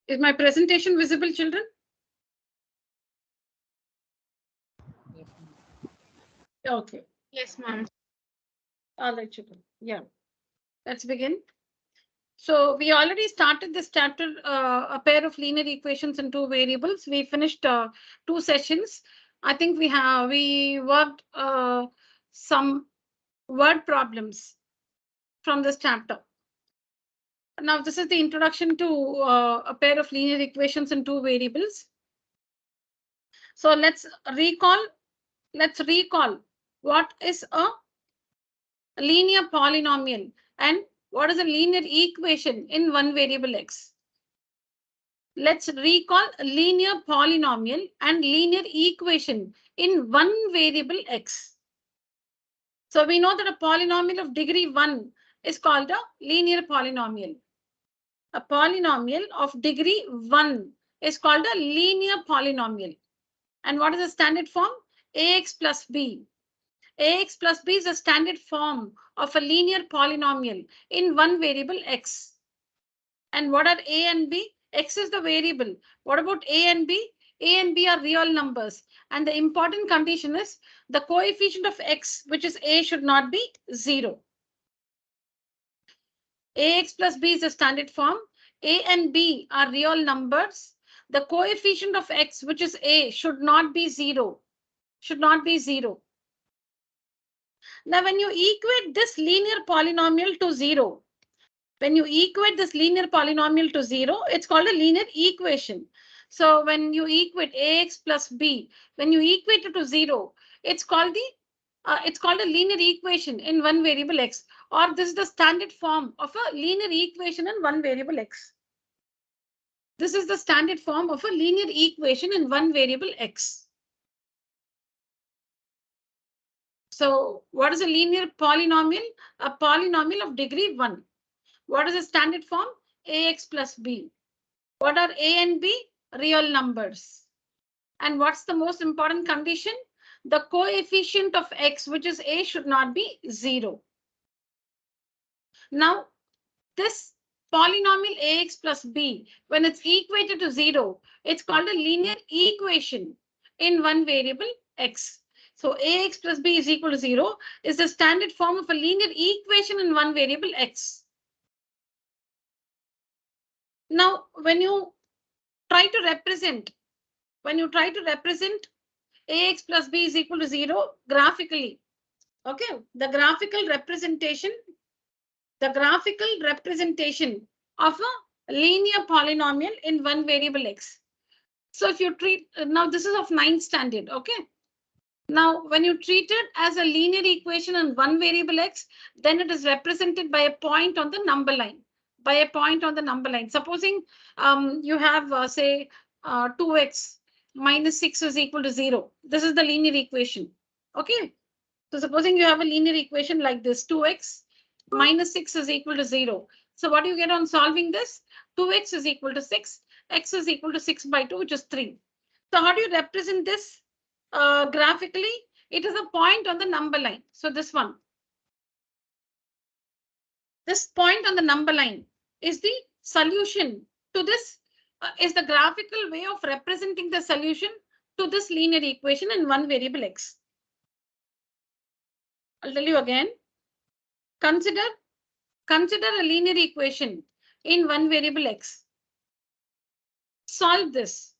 Is my presentation visible, children? Okay. Yes, ma'am. All right, children. Yeah. Let's begin. So we already started this chapter, a pair of linear equations and two variables. We finished 2 sessions. I think we worked some word problems from this chapter. Now this is the introduction to a pair of linear equations and two variables. So let's recall what is a linear polynomial and what is a linear equation in one variable x. Let's recall linear polynomial and linear equation in one variable x. So we know that a polynomial of degree 1 is called a linear polynomial. A polynomial of degree 1 is called a linear polynomial. And what is the standard form? Ax plus b. Ax plus b is a standard form of a linear polynomial in one variable x. And what are a and b? X is the variable. What about a and b? A and b are real numbers. And the important condition is the coefficient of x, which is a, should not be 0. Ax plus b is a standard form. A and b are real numbers. The coefficient of x, which is a, should not be 0. Should not be 0. Now, when you equate this linear polynomial to 0, it's called a linear equation. So when you equate ax plus b, when you equate it to 0, it's called a linear equation in one variable x, or this is the standard form of a linear equation in one variable x. This is the standard form of a linear equation in one variable x. So what is a linear polynomial? A polynomial of degree 1. What is the standard form? Ax plus b. What are a and b? Real numbers. And what's the most important condition? The coefficient of x, which is a, should not be 0. Now, this polynomial ax plus b, when it's equated to 0, it's called a linear equation in one variable x. So ax plus b is equal to 0 is the standard form of a linear equation in one variable x. Now, when you try to represent ax plus b is equal to 0 graphically, okay, the graphical representation of a linear polynomial in one variable x. So if you treat, now this is of 9th standard, okay. Now, when you treat it as a linear equation in one variable x, then it is represented by a point on the number line. Supposing you have, say, 2x minus 6 is equal to 0. This is the linear equation. Okay. So supposing you have a linear equation like this, 2x minus 6 is equal to 0. So what do you get on solving this? 2x is equal to 6. X is equal to 6 by 2, which is 3. So how do you represent this graphically? It is a point on the number line. So this one. This point on the number line is the solution to this, is the graphical way of representing the solution to this linear equation in one variable x. I'll tell you again. Consider a linear equation in one variable x. Solve this.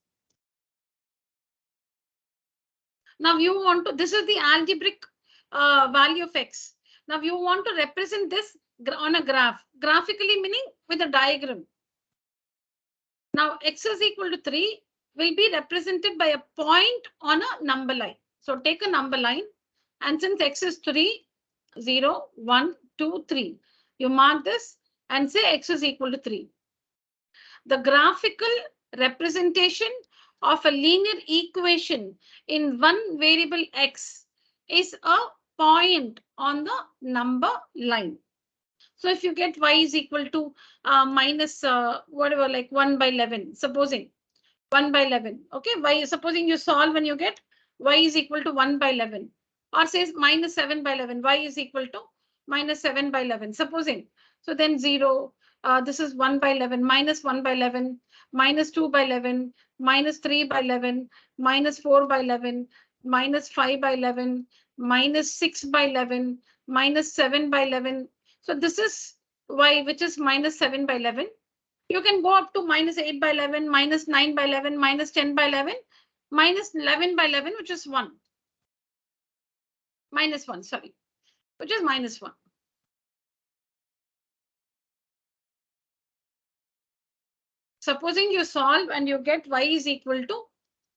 Now you want to, this is the algebraic value of x. Now you want to represent this on a graph, graphically meaning with a diagram. Now x is equal to 3 will be represented by a point on a number line. So take a number line, and since x is 3, 0, 1, 2, 3, you mark this and say x is equal to 3. The graphical representation of a linear equation in one variable x is a point on the number line. So if you get y is equal to minus whatever, like 1 by 11, supposing 1 by 11, okay, y, supposing you solve and you get y is equal to 1 by 11, or says minus 7 by 11, y is equal to minus 7 by 11, supposing. So then 0, this is 1 by 11, minus 1 by 11, minus 2 by 11, minus 3 by 11, minus 4 by 11, minus 5 by 11, minus 6 by 11, minus 7 by 11. So this is y, which is minus 7 by 11. You can go up to minus 8 by 11, minus 9 by 11, minus 10 by 11, minus 11 by 11, which is 1. Minus 1, sorry, which is minus 1. Supposing you solve and you get y is equal to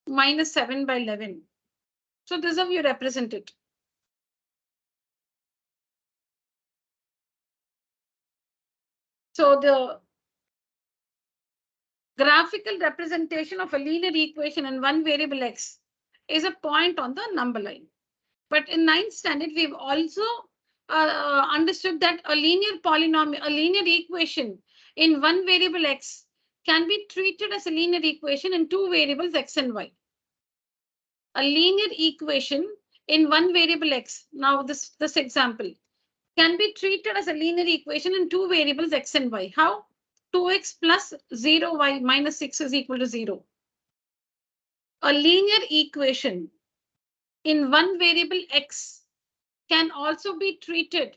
minus 7 by 11. So this is how you represent it. So the graphical representation of a linear equation in one variable x is a point on the number line. But in 9th standard, we've also understood that a linear polynomial, a linear equation in one variable x can be treated as a linear equation in two variables x and y. A linear equation in one variable x, now this example, can be treated as a linear equation in two variables x and y. How? 2x plus 0y minus 6 is equal to 0. A linear equation in one variable x can also be treated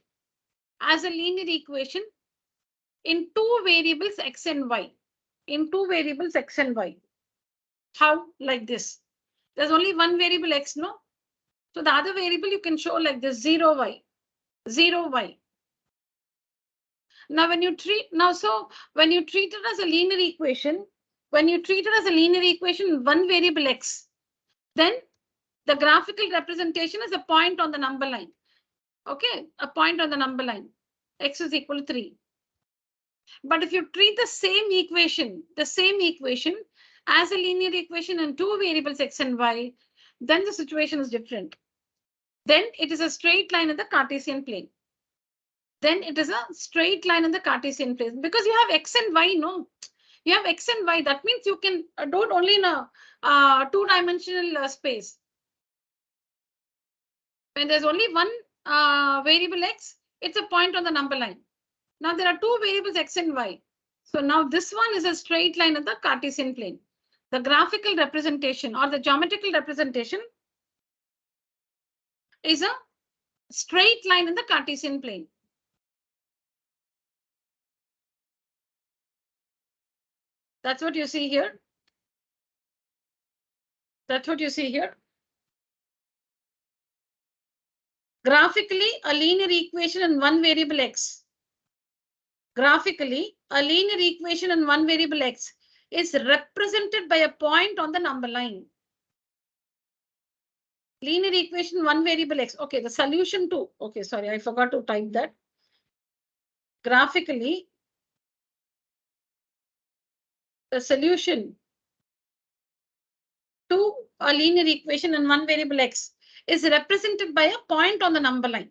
as a linear equation in two variables x and y. In two variables x and y. How? Like this. There's only one variable x, no? So the other variable you can show like this, 0y. 0y. Now when you treat it as a linear equation, when you treat it as a linear equation in one variable x, then the graphical representation is a point on the number line. Okay, a point on the number line. X is equal to 3. But if you treat the same equation as a linear equation in two variables x and y, then the situation is different. Then it is a straight line in the Cartesian plane. Then it is a straight line in the Cartesian plane because you have x and y, no? You have x and y. That means you can do it only in a two-dimensional space. When there's only one variable x, it's a point on the number line. Now there are two variables x and y. So now this one is a straight line in the Cartesian plane. The graphical representation or the geometrical representation is a straight line in the Cartesian plane. That's what you see here. That's what you see here. Graphically, a linear equation in one variable x. Graphically, a linear equation in one variable x is represented by a point on the number line. Linear equation, one variable x. Okay, the solution to, okay, sorry, I forgot to type that. Graphically, the solution to a linear equation in one variable x is represented by a point on the number line.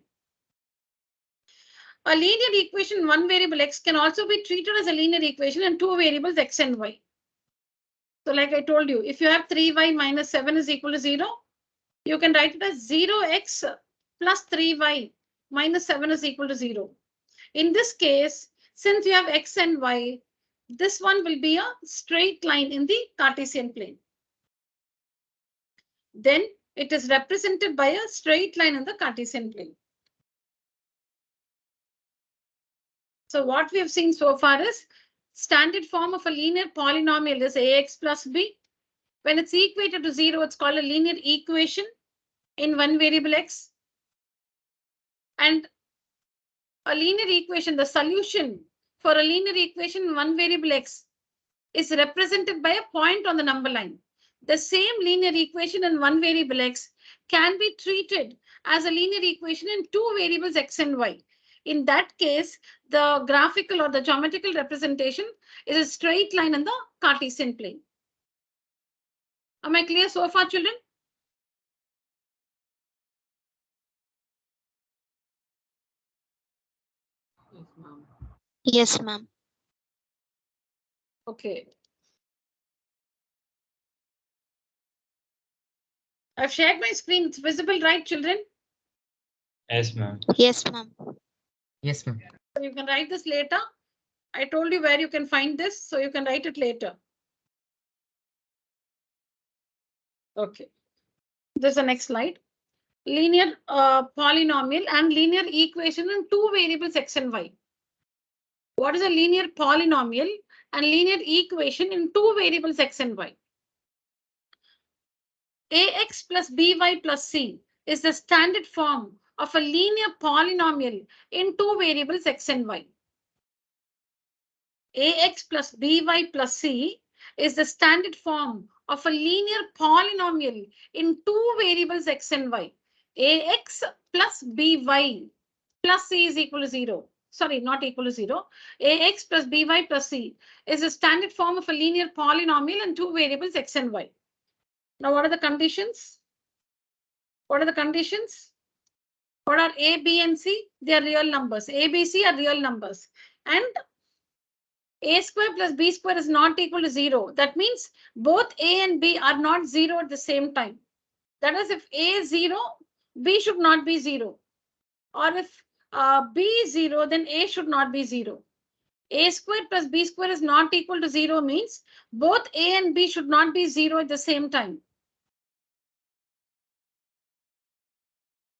A linear equation in one variable x can also be treated as a linear equation in two variables x and y. So like I told you, if you have 3y minus 7 is equal to 0, you can write it as 0x plus 3y minus 7 is equal to 0. In this case, since you have x and y, this one will be a straight line in the Cartesian plane. Then it is represented by a straight line in the Cartesian plane. So what we have seen so far is standard form of a linear polynomial is ax plus b. When it's equated to 0, it's called a linear equation in one variable x. And a linear equation, the solution for a linear equation in one variable x is represented by a point on the number line. The same linear equation in one variable x can be treated as a linear equation in two variables x and y. In that case, the graphical or the geometrical representation is a straight line in the Cartesian plane. Am I clear so far, children? Yes, ma'am. Okay. I've shared my screen. It's visible, right, children? Yes, ma'am. Yes, ma'am. Yes, ma'am. So you can write this later. I told you where you can find this, so you can write it later. Okay. This is the next slide. Linear polynomial and linear equation in two variables x and y. What is a linear polynomial and linear equation in two variables x and y? Ax plus by plus c is the standard form of a linear polynomial in two variables x and y. Ax plus by plus c is the standard form of a linear polynomial in two variables x and y. Ax plus by plus c is equal to 0. Sorry, not equal to 0. Ax plus by plus c is a standard form of a linear polynomial in two variables x and y. Now, what are the conditions? What are the conditions? What are a, b, and c? They are real numbers. A, b, c are real numbers. And a square plus b square is not equal to 0. That means both a and b are not 0 at the same time. That is, if a is 0, b should not be 0. Or if b is 0, then a should not be 0. A square plus b square is not equal to 0 means both a and b should not be 0 at the same time.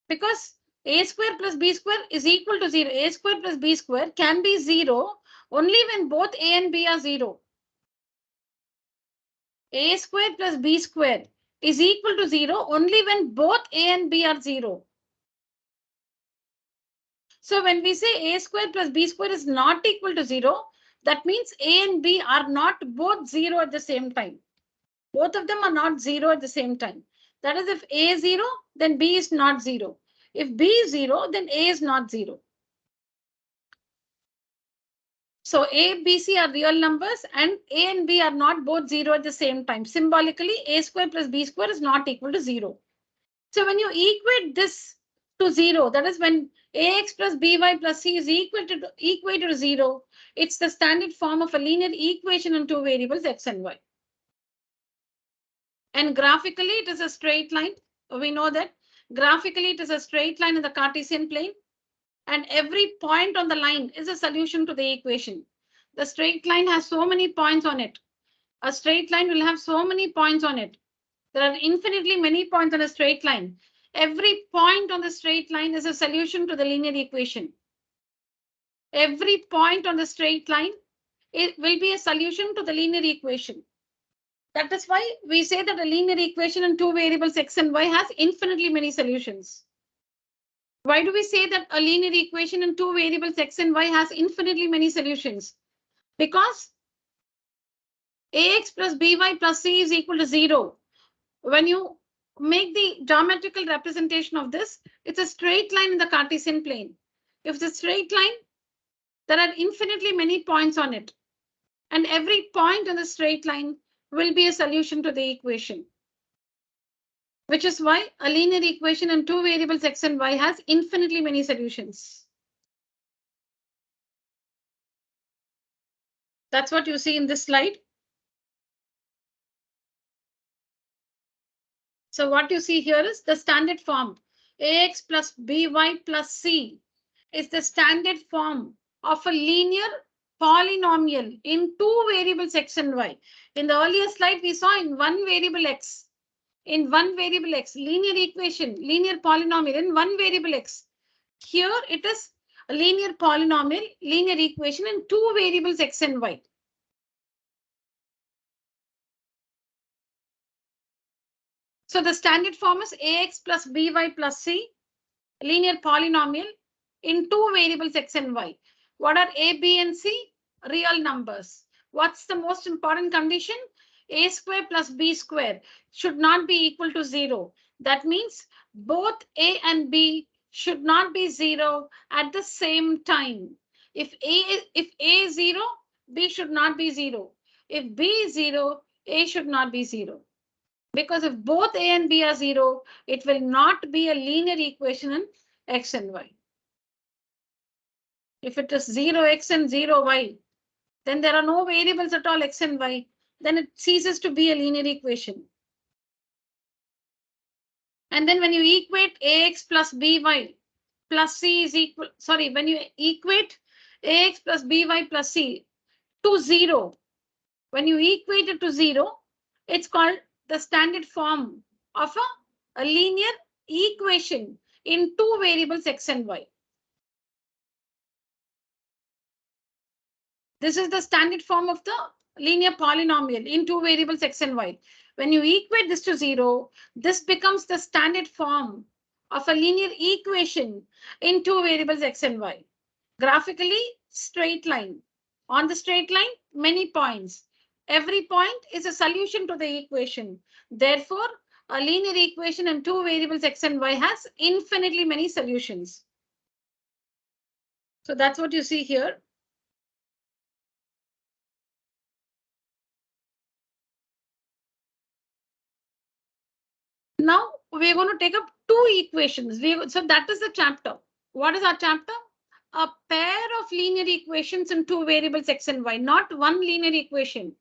Because a square plus b square is equal to 0. A square plus b square can be 0 only when both a and b are 0. A square plus b square is equal to 0 only when both a and b are 0. So when we say a square plus b square is not equal to 0, that means a and b are not both 0 at the same time. Both of them are not 0 at the same time. That is, if a is 0, then b is not 0. If b is 0, then a is not 0. So a, b, c are real numbers and a and b are not both 0 at the same time. Symbolically, a square plus b square is not equal to 0. So when you equate this to 0, that is when ax plus by plus c is equated to 0, it's the standard form of a linear equation in two variables x and y. And graphically, it is a straight line. We know that graphically, it is a straight line in the Cartesian plane. And every point on the line is a solution to the equation. The straight line has so many points on it. A straight line will have so many points on it. There are infinitely many points on a straight line. Every point on the straight line is a solution to the linear equation. Every point on the straight line it will be a solution to the linear equation. That is why we say that a linear equation in two variables x and y has infinitely many solutions. Why do we say that a linear equation in two variables x and y has infinitely many solutions? Because ax plus by plus c is equal to 0. When you make the geometrical representation of this, it's a straight line in the Cartesian plane. If it's a straight line, there are infinitely many points on it. And every point on the straight line will be a solution to the equation. Which is why a linear equation in two variables x and y has infinitely many solutions. That's what you see in this slide. So what you see here is the standard form. Ax plus by plus c is the standard form of a linear polynomial in two variables x and y. In the earlier slide, we saw in one variable x. In one variable x, linear equation, linear polynomial in one variable x. Here it is a linear polynomial, linear equation in two variables x and y. So the standard form is ax plus by plus c, linear polynomial in two variables x and y. What are a, b, and c? Real numbers. What's the most important condition? A square plus b square should not be equal to 0. That means both a and b should not be 0 at the same time. If a is 0, b should not be 0. If b is 0, a should not be 0. Because if both a and b are 0, it will not be a linear equation in x and y. If it is 0x and 0y, then there are no variables at all x and y. Then it ceases to be a linear equation. And then when you equate ax plus by plus c is equal, sorry, when you equate ax plus by plus c to 0. When you equate it to 0, it's called the standard form of a linear equation in two variables x and y. This is the standard form of the linear polynomial in two variables x and y. When you equate this to 0, this becomes the standard form of a linear equation in two variables x and y. Graphically, straight line. On the straight line, many points. Every point is a solution to the equation. Therefore, a linear equation in two variables x and y has infinitely many solutions. So that's what you see here. Now we're going to take up two equations. So that is the chapter. What is our chapter? A pair of linear equations in two variables x and y, not one linear equation.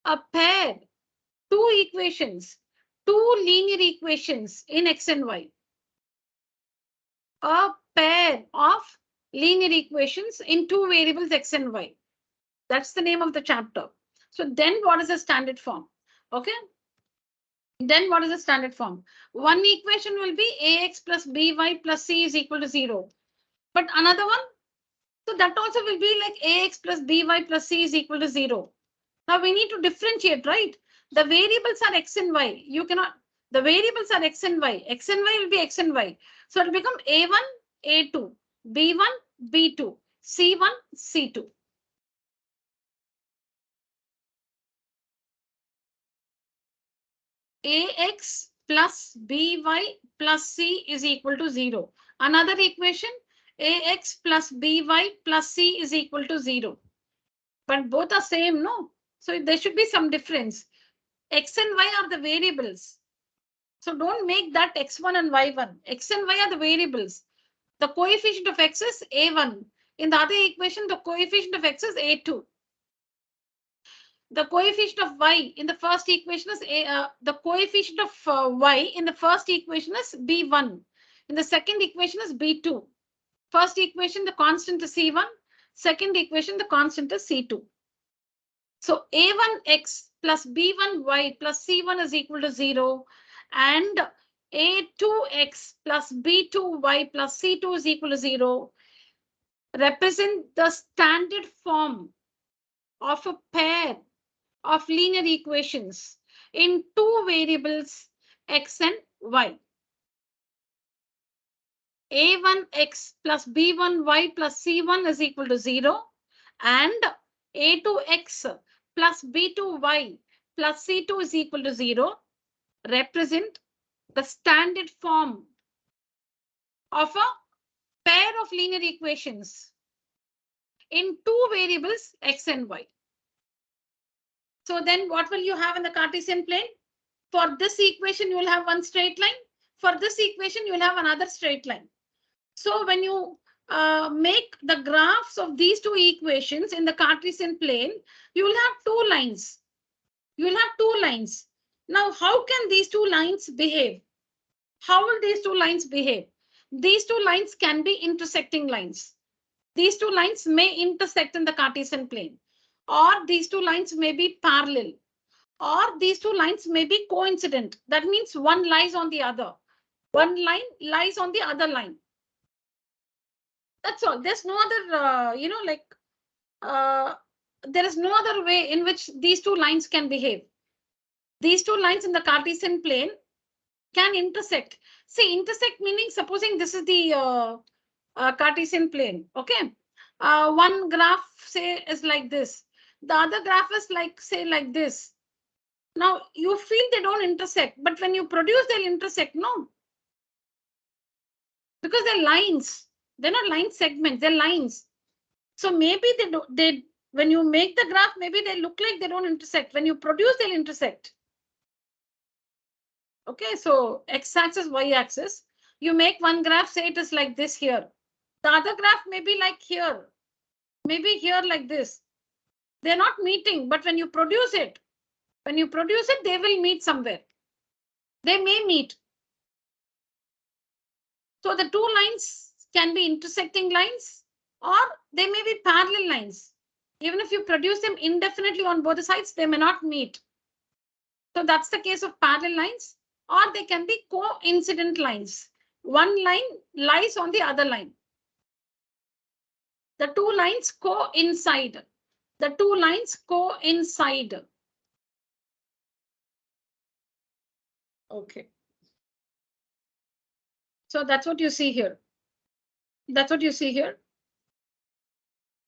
A pair, two equations, two linear equations in x and y. A pair of linear equations in two variables x and y. That's the name of the chapter. So then what is the standard form? Okay. Then what is the standard form? One equation will be ax plus by plus c is equal to 0. But another one, so that also will be like ax plus by plus c is equal to 0. Now we need to differentiate, right? The variables are x and y. You cannot, the variables are x and y. X and y will be x and y. So it will become a1, a2, b1, b2, c1, c2. Ax plus by plus c is equal to 0. Another equation, ax plus by plus c is equal to 0. But both are same, no? So there should be some difference. X and y are the variables. So don't make that x1 and y1. X and y are the variables. The coefficient of x is a1. In the other equation, the coefficient of x is a2. The coefficient of y in the first equation is the coefficient of y in the first equation is b1. In the second equation is b2. First equation, the constant is c1. Second equation, the constant is c2. So a1x plus b1y plus c1 is equal to 0. And a2x plus b2y plus c2 is equal to 0. Represent the standard form of a pair of linear equations in two variables x and y. a1x plus b1y plus c1 is equal to 0 and a2x plus b2y plus c2 is equal to 0 represent the standard form of a pair of linear equations in two variables x and y. So then what will you have in the Cartesian plane? For this equation, you will have one straight line. For this equation, you will have another straight line. So when you make the graphs of these two equations in the Cartesian plane, you will have two lines. You will have two lines. Now, how can these two lines behave? How will these two lines behave? These two lines can be intersecting lines. These two lines may intersect in the Cartesian plane, or these two lines may be parallel, or these two lines may be coincident. That means one lies on the other. One line lies on the other line. That's all. There's no other, there is no other way in which these two lines can behave. These two lines in the Cartesian plane can intersect. See, intersect meaning supposing this is the Cartesian plane. Okay. One graph, say, is like this. The other graph is like, say, like this. Now, you feel they don't intersect, but when you produce, they'll intersect, no? Because they're lines. They're not line segments, they're lines. So maybe when you make the graph, maybe they look like they don't intersect. When you produce, they'll intersect. Okay, so x-axis, y-axis. You make one graph, say it is like this here. The other graph may be like here. Maybe here like this. They're not meeting, but when you produce it, they will meet somewhere. They may meet. So the two lines can be intersecting lines or they may be parallel lines. Even if you produce them indefinitely on both the sides, they may not meet. So that's the case of parallel lines, or they can be coincident lines. One line lies on the other line. The two lines coincide. The two lines coincide. Okay. So that's what you see here. That's what you see here.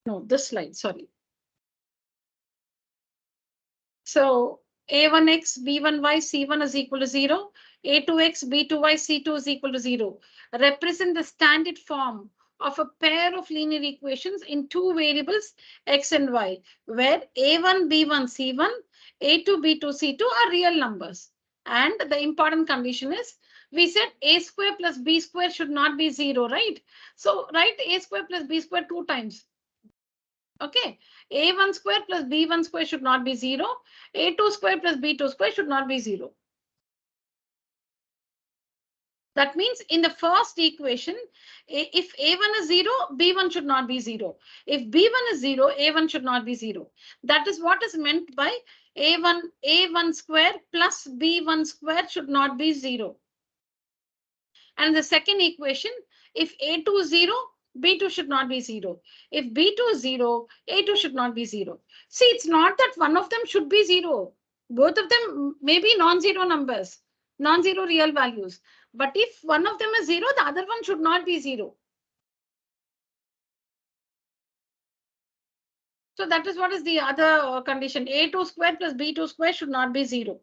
No, this slide, sorry. So A1x, B1y, C1 is equal to 0. A2x, B2y, C2 is equal to 0. Represent the standard form of a pair of linear equations in two variables, x and y, where A1, B1, C1, A2, B2, C2 are real numbers. And the important condition is, we said A square plus B square should not be 0, right? So write A square plus B square 2 times. Okay, A1 square plus B1 square should not be 0. A2 square plus B2 square should not be 0. That means in the first equation, if A1 is 0, B1 should not be 0. If B1 is 0, A1 should not be 0. That is what is meant by A1 square plus B1 square should not be 0. And the second equation, if A2 is 0, B2 should not be 0. If B2 is 0, A2 should not be 0. See, it's not that one of them should be 0. Both of them may be non-zero numbers, non-zero real values. But if one of them is 0, the other one should not be 0. So that is what is the other condition. A2 square plus B2 square should not be 0.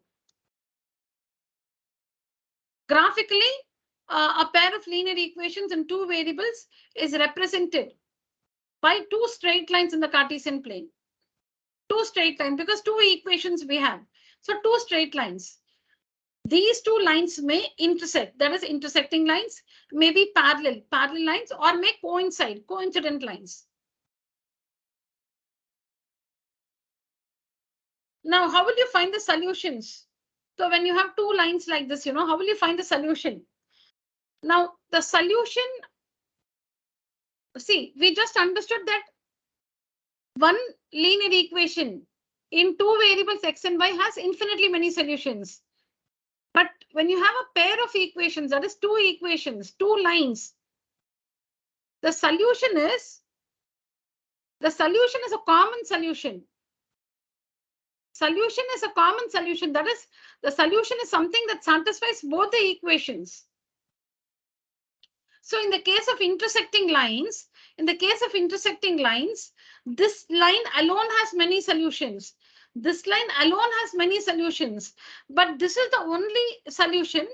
Graphically, a pair of linear equations in two variables is represented by two straight lines in the Cartesian plane. Two straight lines, because two equations we have. So two straight lines. These two lines may intersect, that is intersecting lines, may be parallel lines, or may coincide, coincident lines. Now, how will you find the solutions? So when you have two lines like this, how will you find the solution? Now, the solution, see, we just understood that one linear equation in two variables x and y has infinitely many solutions. But when you have a pair of equations, that is two equations, two lines, the solution is a common solution. Solution is a common solution. That is, the solution is something that satisfies both the equations. So in the case of intersecting lines, this line alone has many solutions. This line alone has many solutions. But this is the only solution.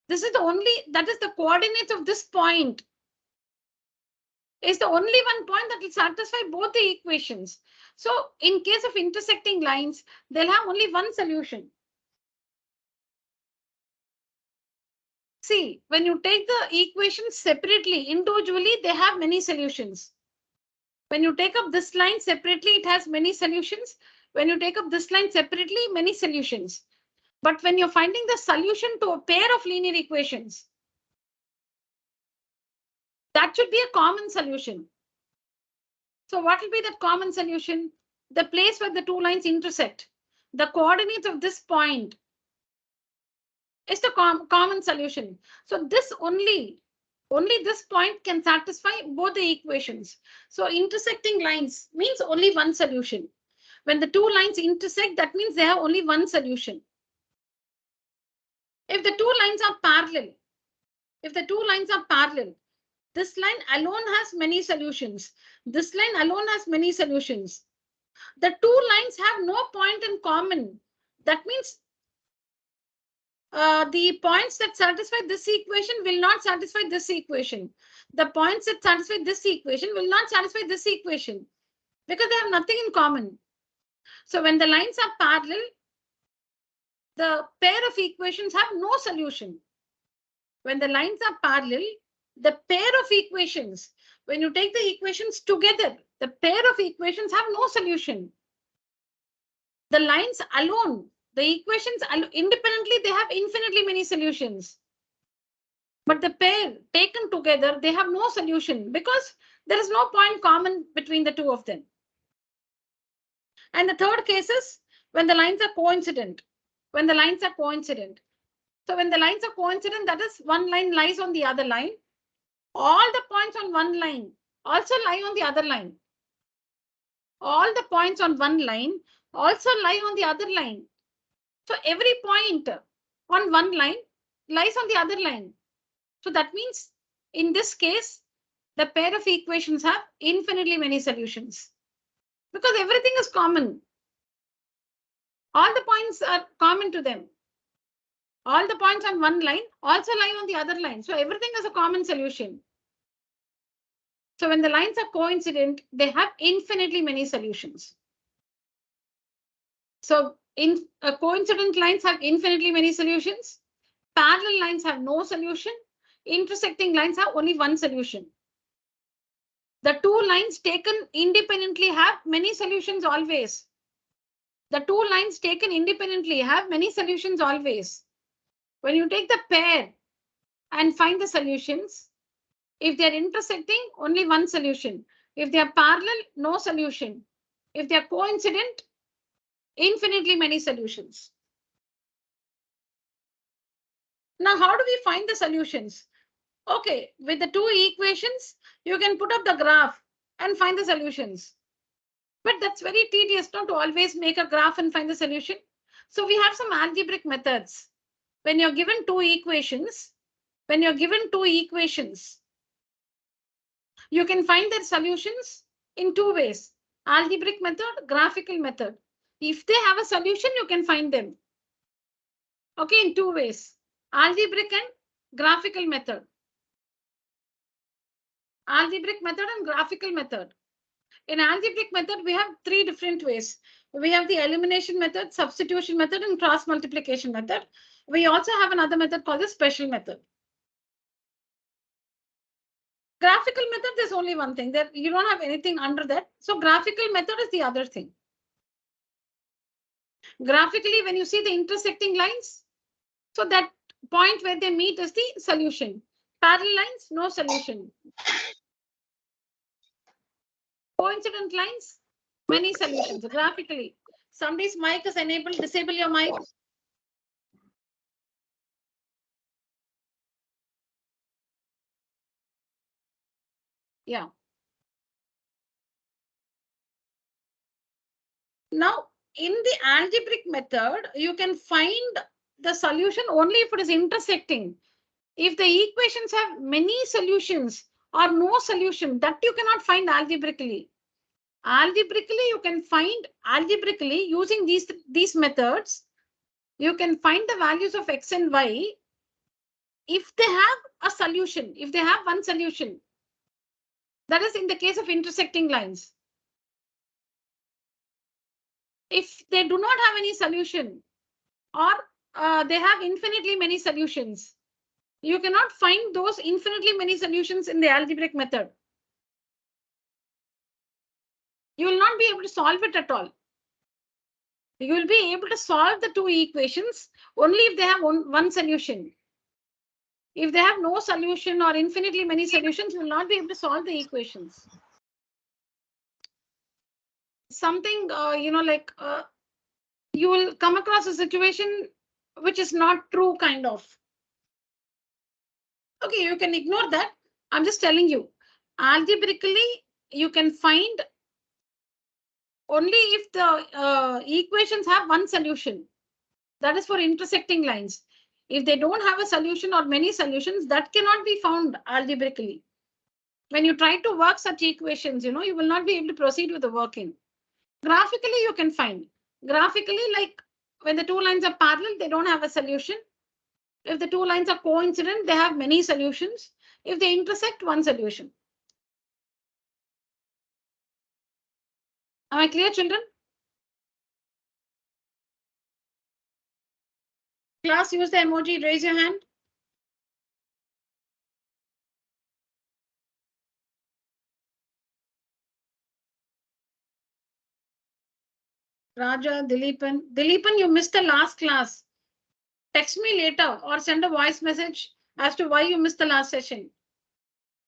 This is the only, that is the coordinates of this point. Is the only one point that will satisfy both the equations. So in case of intersecting lines, they'll have only one solution. See, when you take the equations separately, individually, they have many solutions. When you take up this line separately, it has many solutions. When you take up this line separately, many solutions. But when you're finding the solution to a pair of linear equations, that should be a common solution. So what will be that common solution? The place where the two lines intersect. The coordinates of this point is the common solution. So this only this point can satisfy both the equations. So intersecting lines means only one solution. When the two lines intersect, that means they have only one solution. If the two lines are parallel, this line alone has many solutions. This line alone has many solutions. The two lines have no point in common. That means the points that satisfy this equation will not satisfy this equation. The points that satisfy this equation will not satisfy this equation because they have nothing in common. So when the lines are parallel, the pair of equations have no solution. When the lines are parallel, the pair of equations, when you take the equations together, the pair of equations have no solution. The lines alone, the equations independently, they have infinitely many solutions. But the pair taken together, they have no solution because There is no point common between the two of them. And the third case is when the lines are coincident. When the lines are coincident. So when the lines are coincident, that is one line lies on the other line. All the points on one line also lie on the other line. All the points on one line also lie on the other line. So every point on one line lies on the other line. So that means in this case, the pair of equations have infinitely many solutions because everything is common. All the points are common to them. All the points on one line also lie on the other line. So everything is a common solution. So when the lines are coincident, they have infinitely many solutions. So in coincident lines have infinitely many solutions. Parallel lines have no solution. Intersecting lines have only one solution. The two lines taken independently have many solutions always. The two lines taken independently have many solutions always. When you take the pair and find the solutions, if they are intersecting, only one solution. If they are parallel, no solution. If they are coincident, infinitely many solutions. Now, how do we find the solutions? Okay, with the two equations, you can put up the graph and find the solutions. But that's very tedious, not to always make a graph and find the solution. So we have some algebraic methods. When you're given two equations, you can find their solutions in two ways: algebraic method, graphical method. If they have a solution, you can find them. Okay, in two ways: algebraic and graphical method. Algebraic method and graphical method. In algebraic method, we have three different ways. We have the elimination method, substitution method, and cross multiplication method. We also have another method called the special method. Graphical method, there's only one thing. There you don't have anything under that. So graphical method is the other thing. Graphically, when you see the intersecting lines, so that point where they meet is the solution. Parallel lines, no solution. Coincident lines, many solutions. Graphically, somebody's mic is enabled. Disable your mic. Yeah. Now, in the algebraic method, you can find the solution only if it is intersecting. If the equations have many solutions or no solution, that you cannot find algebraically. Algebraically, you can find algebraically using these methods, you can find the values of x and y if they have a solution, if they have one solution. That is in the case of intersecting lines. If they do not have any solution or they have infinitely many solutions, you cannot find those infinitely many solutions in the algebraic method. You will not be able to solve it at all. You will be able to solve the two equations only if they have one solution. If they have no solution or infinitely many solutions, you will not be able to solve the equations. Something, you will come across a situation which is not true, kind of. Okay, you can ignore that. I'm just telling you, algebraically, you can find only if the equations have one solution. That is for intersecting lines. If they don't have a solution or many solutions, that cannot be found algebraically. When you try to work such equations, you will not be able to proceed with the working. Graphically, you can find. Graphically, like when the two lines are parallel, they don't have a solution. If the two lines are coincident, they have many solutions. If they intersect, one solution. Am I clear, children? Class, use the emoji, raise your hand. Raja, Dileepan. Dileepan, you missed the last class. Text me later or send a voice message as to why you missed the last session.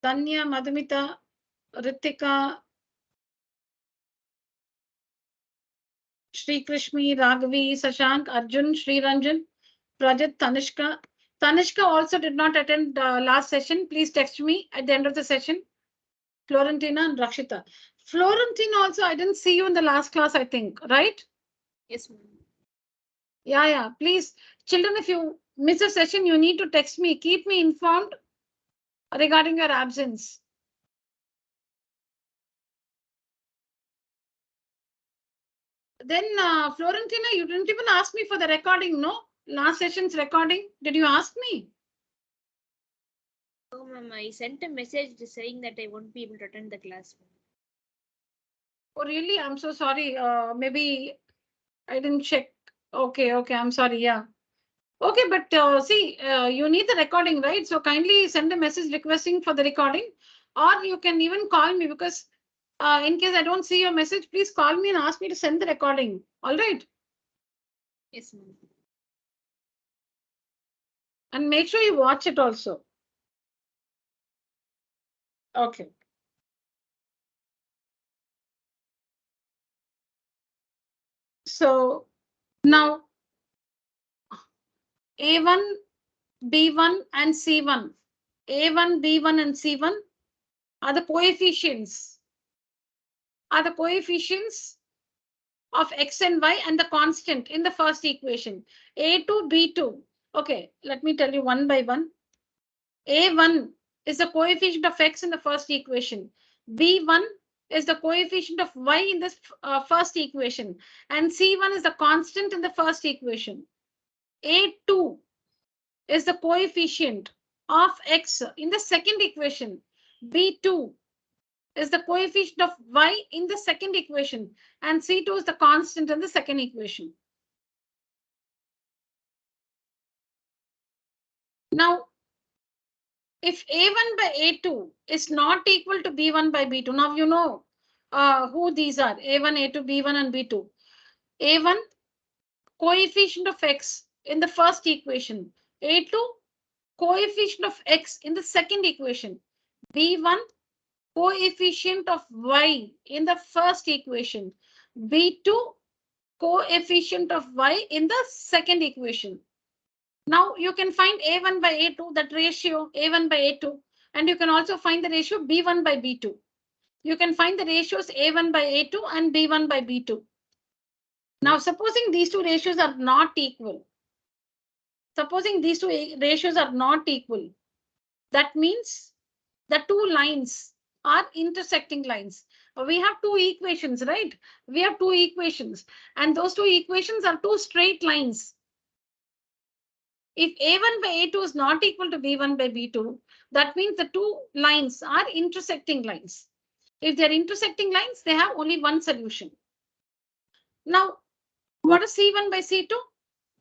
Tanya, Madhumita, Ritika, Shri Krishmi, Raghavi, Sashank, Arjun, Sri Ranjan, Prajit, Tanishka. Tanishka also did not attend last session. Please text me at the end of the session. Florentina and Rakshita. Florentina also, I didn't see you in the last class, I think, right? Yes, ma'am. Yeah. Please, children, if you miss a session, you need to text me. Keep me informed regarding your absence. Then, Florentina, you didn't even ask me for the recording, no? Last session's recording. Did you ask me? Oh, ma'am, I sent a message saying that I won't be able to attend the class. Oh, really? I'm so sorry. Maybe I didn't check. Okay. I'm sorry. Yeah. Okay, but see, you need the recording, right? So kindly send a message requesting for the recording, or you can even call me because in case I don't see your message, please call me and ask me to send the recording. All right. Yes, ma'am. And make sure you watch it also. Okay. So now A1, B1, and C1. A1, B1, and C1 are the coefficients. Of x and y and the constant in the first equation. A2, B2. Okay, let me tell you one by one. A1 is the coefficient of x in the first equation. B1 is the coefficient of y in this first equation. And C1 is the constant in the first equation. A2 is the coefficient of x in the second equation. B2 is the coefficient of y in the second equation. And C2 is the constant in the second equation. Now, if A1 by A2 is not equal to B1 by B2, now you know who these are, A1, A2, B1 and B2. A1, coefficient of x in the first equation. A2, coefficient of x in the second equation. B1, coefficient of y in the first equation. B2, coefficient of y in the second equation. Now you can find A1 by A2, that ratio A1 by A2, and you can also find the ratio B1 by B2. You can find the ratios A1 by A2 and B1 by B2. Now, supposing these two ratios are not equal, that means the two lines are intersecting lines. We have two equations, right? We have two equations, and those two equations are two straight lines. If A1 by A2 is not equal to B1 by B2, that means the two lines are intersecting lines. If they're intersecting lines, they have only one solution. Now, what is C1 by C2?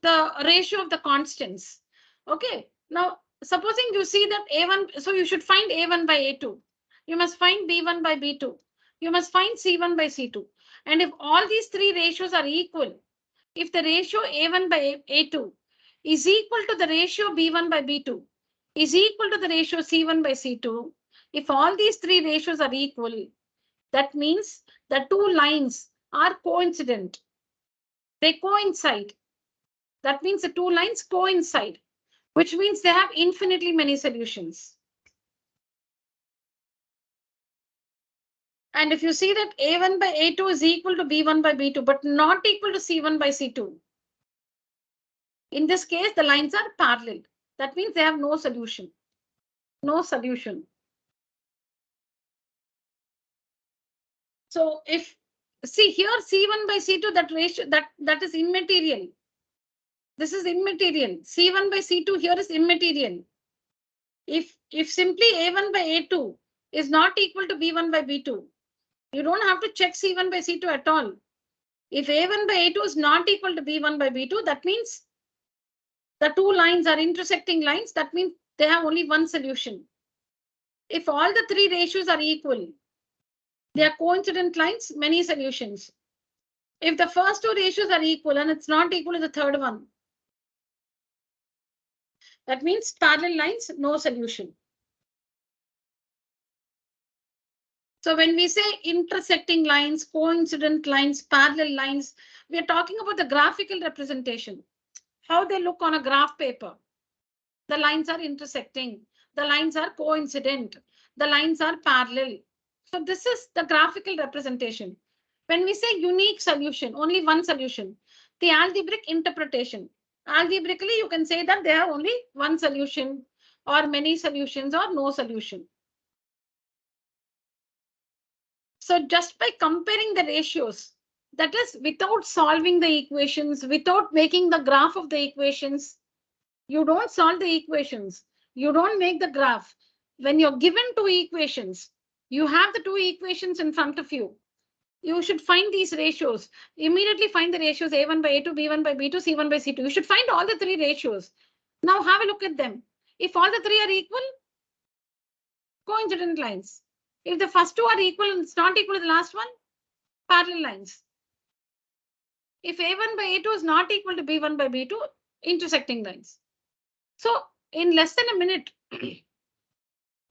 The ratio of the constants. Okay. Now, supposing you see that A1, so you should find A1 by A2. You must find B1 by B2. You must find C1 by C2. And if all these three ratios are equal, if the ratio A1 by A2 is equal to the ratio B1 by B2 is equal to the ratio C1 by C2, if all these three ratios are equal, that means the two lines are coincident. They coincide. That means the two lines coincide, which means they have infinitely many solutions. And if you see that A1 by A2 is equal to B1 by B2, but not equal to C1 by C2, in this case, the lines are parallel. That means they have no solution. No solution. So if, see here, C1 by C2, that ratio, that is immaterial. This is immaterial. C1 by C2 here is immaterial. If simply A1 by A2 is not equal to B1 by B2, you don't have to check C1 by C2 at all. If A1 by A2 is not equal to B1 by B2, that means the two lines are intersecting lines. That means they have only one solution. If all the three ratios are equal, they are coincident lines, many solutions. If the first two ratios are equal and it's not equal to the third one, that means parallel lines, no solution. So when we say intersecting lines, coincident lines, parallel lines, we are talking about the graphical representation, how they look on a graph paper. The lines are intersecting, the lines are coincident, the lines are parallel. So this is the graphical representation. When we say unique solution, only one solution, the algebraic interpretation. Algebraically, you can say that there are only one solution or many solutions or no solution. So just by comparing the ratios, that is without solving the equations, without making the graph of the equations, you don't solve the equations. You don't make the graph. When you're given two equations, you have the two equations in front of you. You should find these ratios. Immediately find the ratios A1 by A2, B1 by B2, C1 by C2. You should find all the three ratios. Now have a look at them. If all the three are equal, coincident lines. If the first two are equal and it's not equal to the last one, parallel lines. If A1 by A2 is not equal to B1 by B2, intersecting lines. So in less than a minute,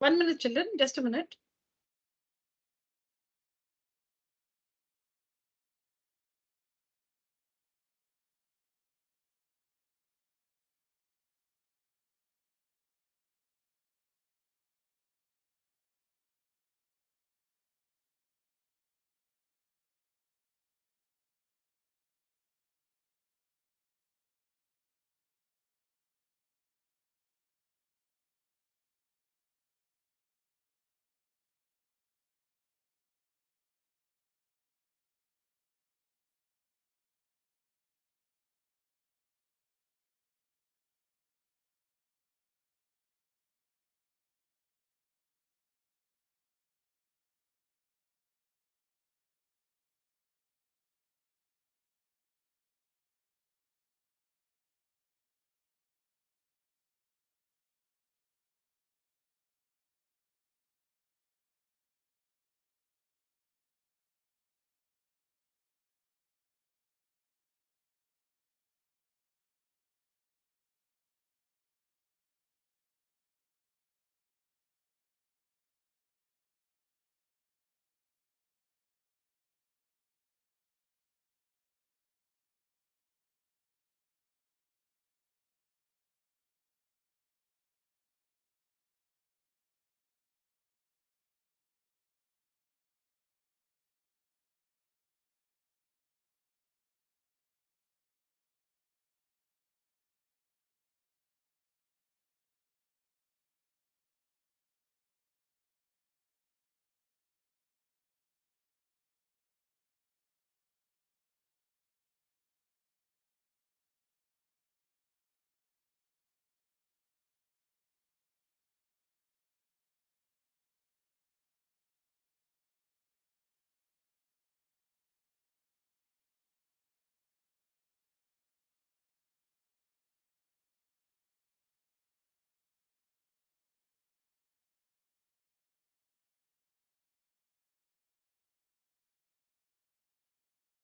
1 minute, children, just a minute.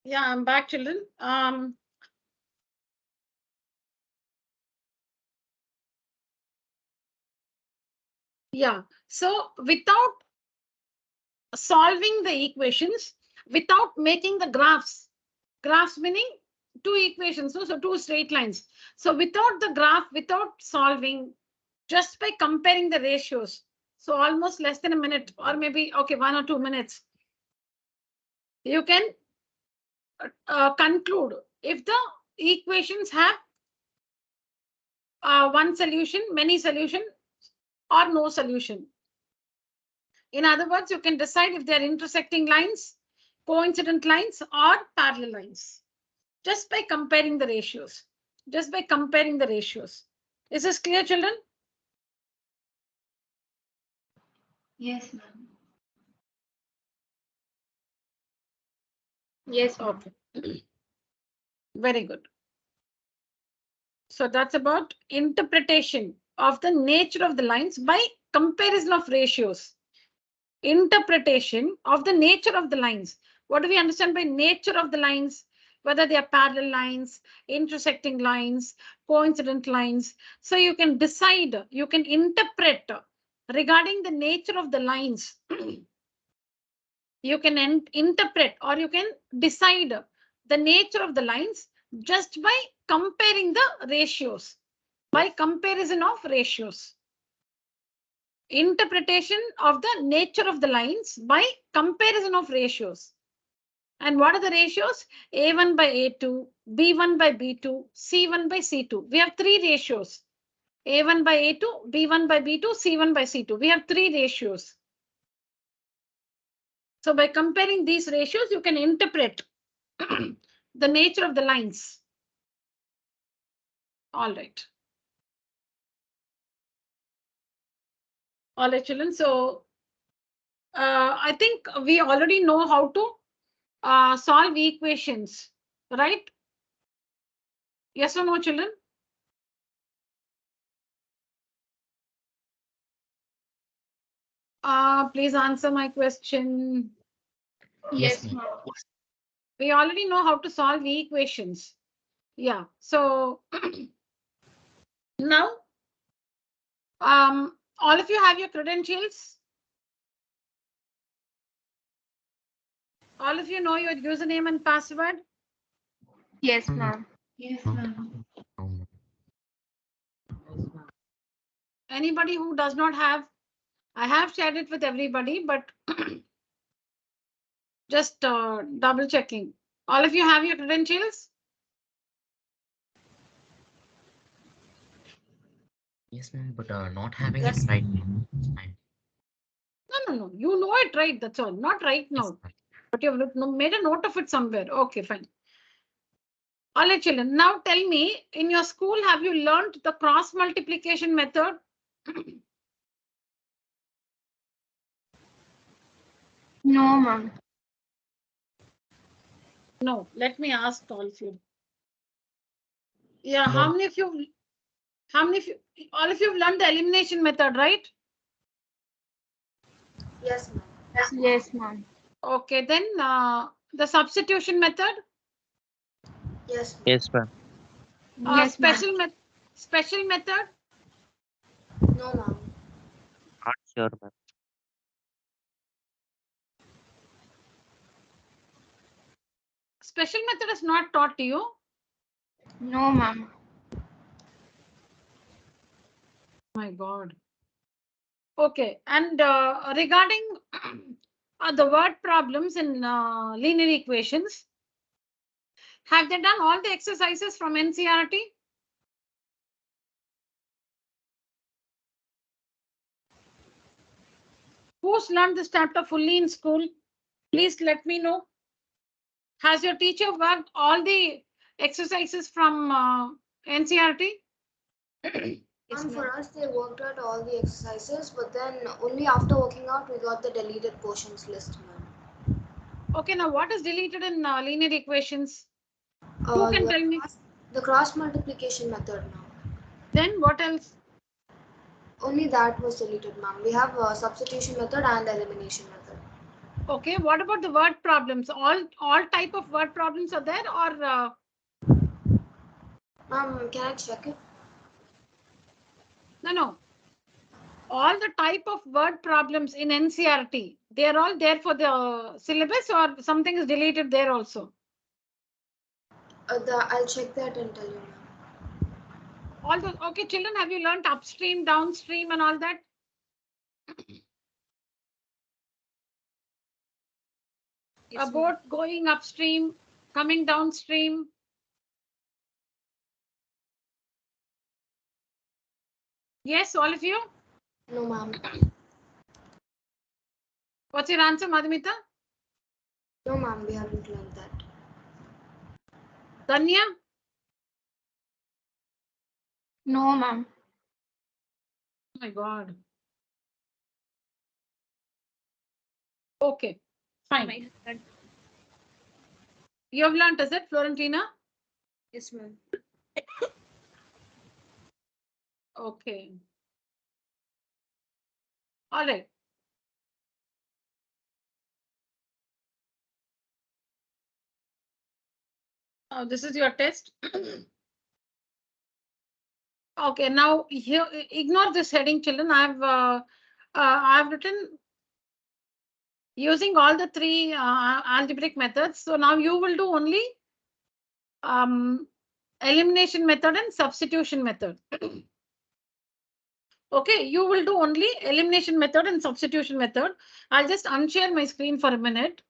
Yeah, I'm back, children. Yeah, so without solving the equations, without making the graphs meaning two equations, so two straight lines. So without the graph, without solving, just by comparing the ratios, so almost less than a minute or maybe, okay, 1 or 2 minutes, you can conclude if the equations have one solution, many solution, or no solution. In other words, you can decide if they're intersecting lines, coincident lines, or parallel lines, just by comparing the ratios. Just by comparing the ratios. Is this clear, children? Yes, ma'am. Yes, ma'am. Okay. Very good. So that's about interpretation of the nature of the lines by comparison of ratios. Interpretation of the nature of the lines. What do we understand by nature of the lines? Whether they are parallel lines, intersecting lines, coincident lines. So you can decide, you can interpret regarding the nature of the lines You can interpret or you can decide the nature of the lines just by comparing the ratios, by comparison of ratios. Interpretation of the nature of the lines by comparison of ratios. And what are the ratios? A1 by A2, B1 by B2, C1 by C2. We have three ratios. A1 by A2, B1 by B2, C1 by C2. We have three ratios. So by comparing these ratios, you can interpret the nature of the lines. All right. All right, children. So I think we already know how to solve equations, right? Yes or no, children? Please answer my question. Yes, ma'am. ma'am. We already know how to solve equations. Yeah. So now, all of you have your credentials. All of you know your username and password. Yes, ma'am. Yes, ma'am. Anybody who does not have, I have shared it with everybody, but just double checking. All of you have your credentials? Yes, ma'am, but not having Yes. it right now. Fine. No. You know it, right? That's all. Not right Yes, now. ma'am. But you've made a note of it somewhere. Okay, fine. All right, children. Now tell me, in your school, have you learned the cross multiplication method? No, ma'am. No. Let me ask all of you. Yeah, No. how many of you, all of you have learned the elimination method, right? Yes, ma'am. Yes, ma'am. Okay, then the substitution method, Yes, ma'am. Yes, ma'am. Yes, ma'am. special method, No, ma'am. Not sure, ma'am. special method is not taught to you. No, ma'am. My God. Okay, and regarding the word problems in linear equations, have they done all the exercises from NCERT? Who's learned this chapter fully in school? Please let me know. Has your teacher worked all the exercises from NCERT? Yes, and for us, they worked out all the exercises, but then only after working out, we got the deleted portions list, ma'am. Okay, now what is deleted in linear equations? Who can tell me? The cross multiplication method now. Then what else? Only that was deleted, ma'am. We have a substitution method and elimination method. Okay, what about the word problems? All type of word problems are there, or Ma'am, can I check it? no. All the type of word problems in NCERT, they are all there for the syllabus, or something is deleted there also? I'll check that and tell you, ma'am. All those, okay, children, have you learned upstream, downstream, and all that? Yes, A boat going upstream, coming downstream. Yes, all of you? No, ma'am. What's your answer, Madhumita? No, ma'am, we haven't learned that. Danya? No, ma'am. Oh my God. Okay, fine. You have learned, is it, Florentina? Yes, ma'am. Okay. All right. This is your test. Okay, now here, ignore this heading, children. I've written using all the three algebraic methods. So now you will do only elimination method and substitution method. Okay, you will do only elimination method and substitution method. I'll just unshare my screen for a minute.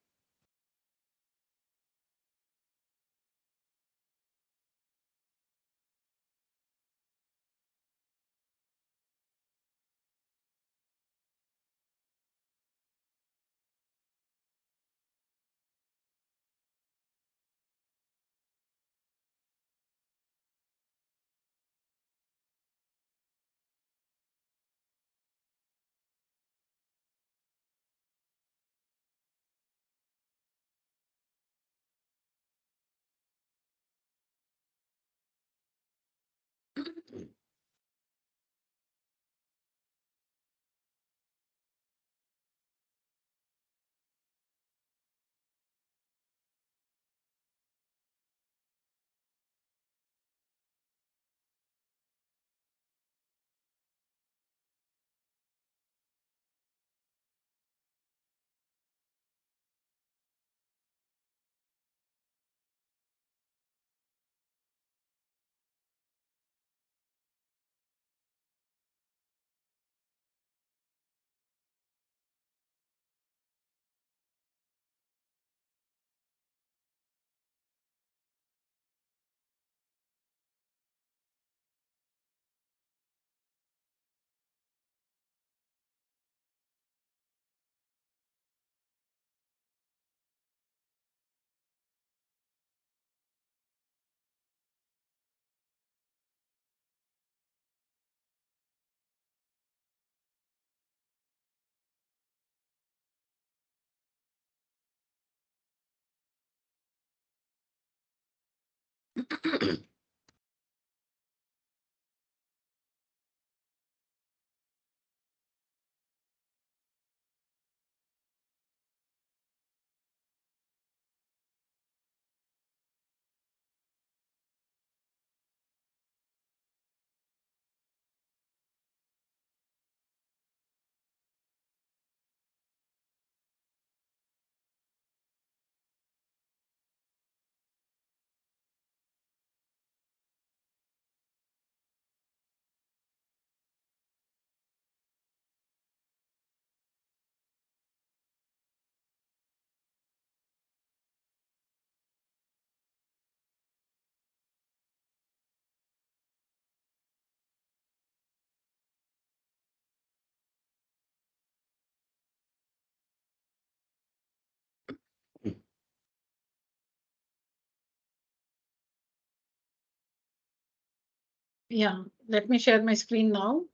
Yeah, let me share my screen now.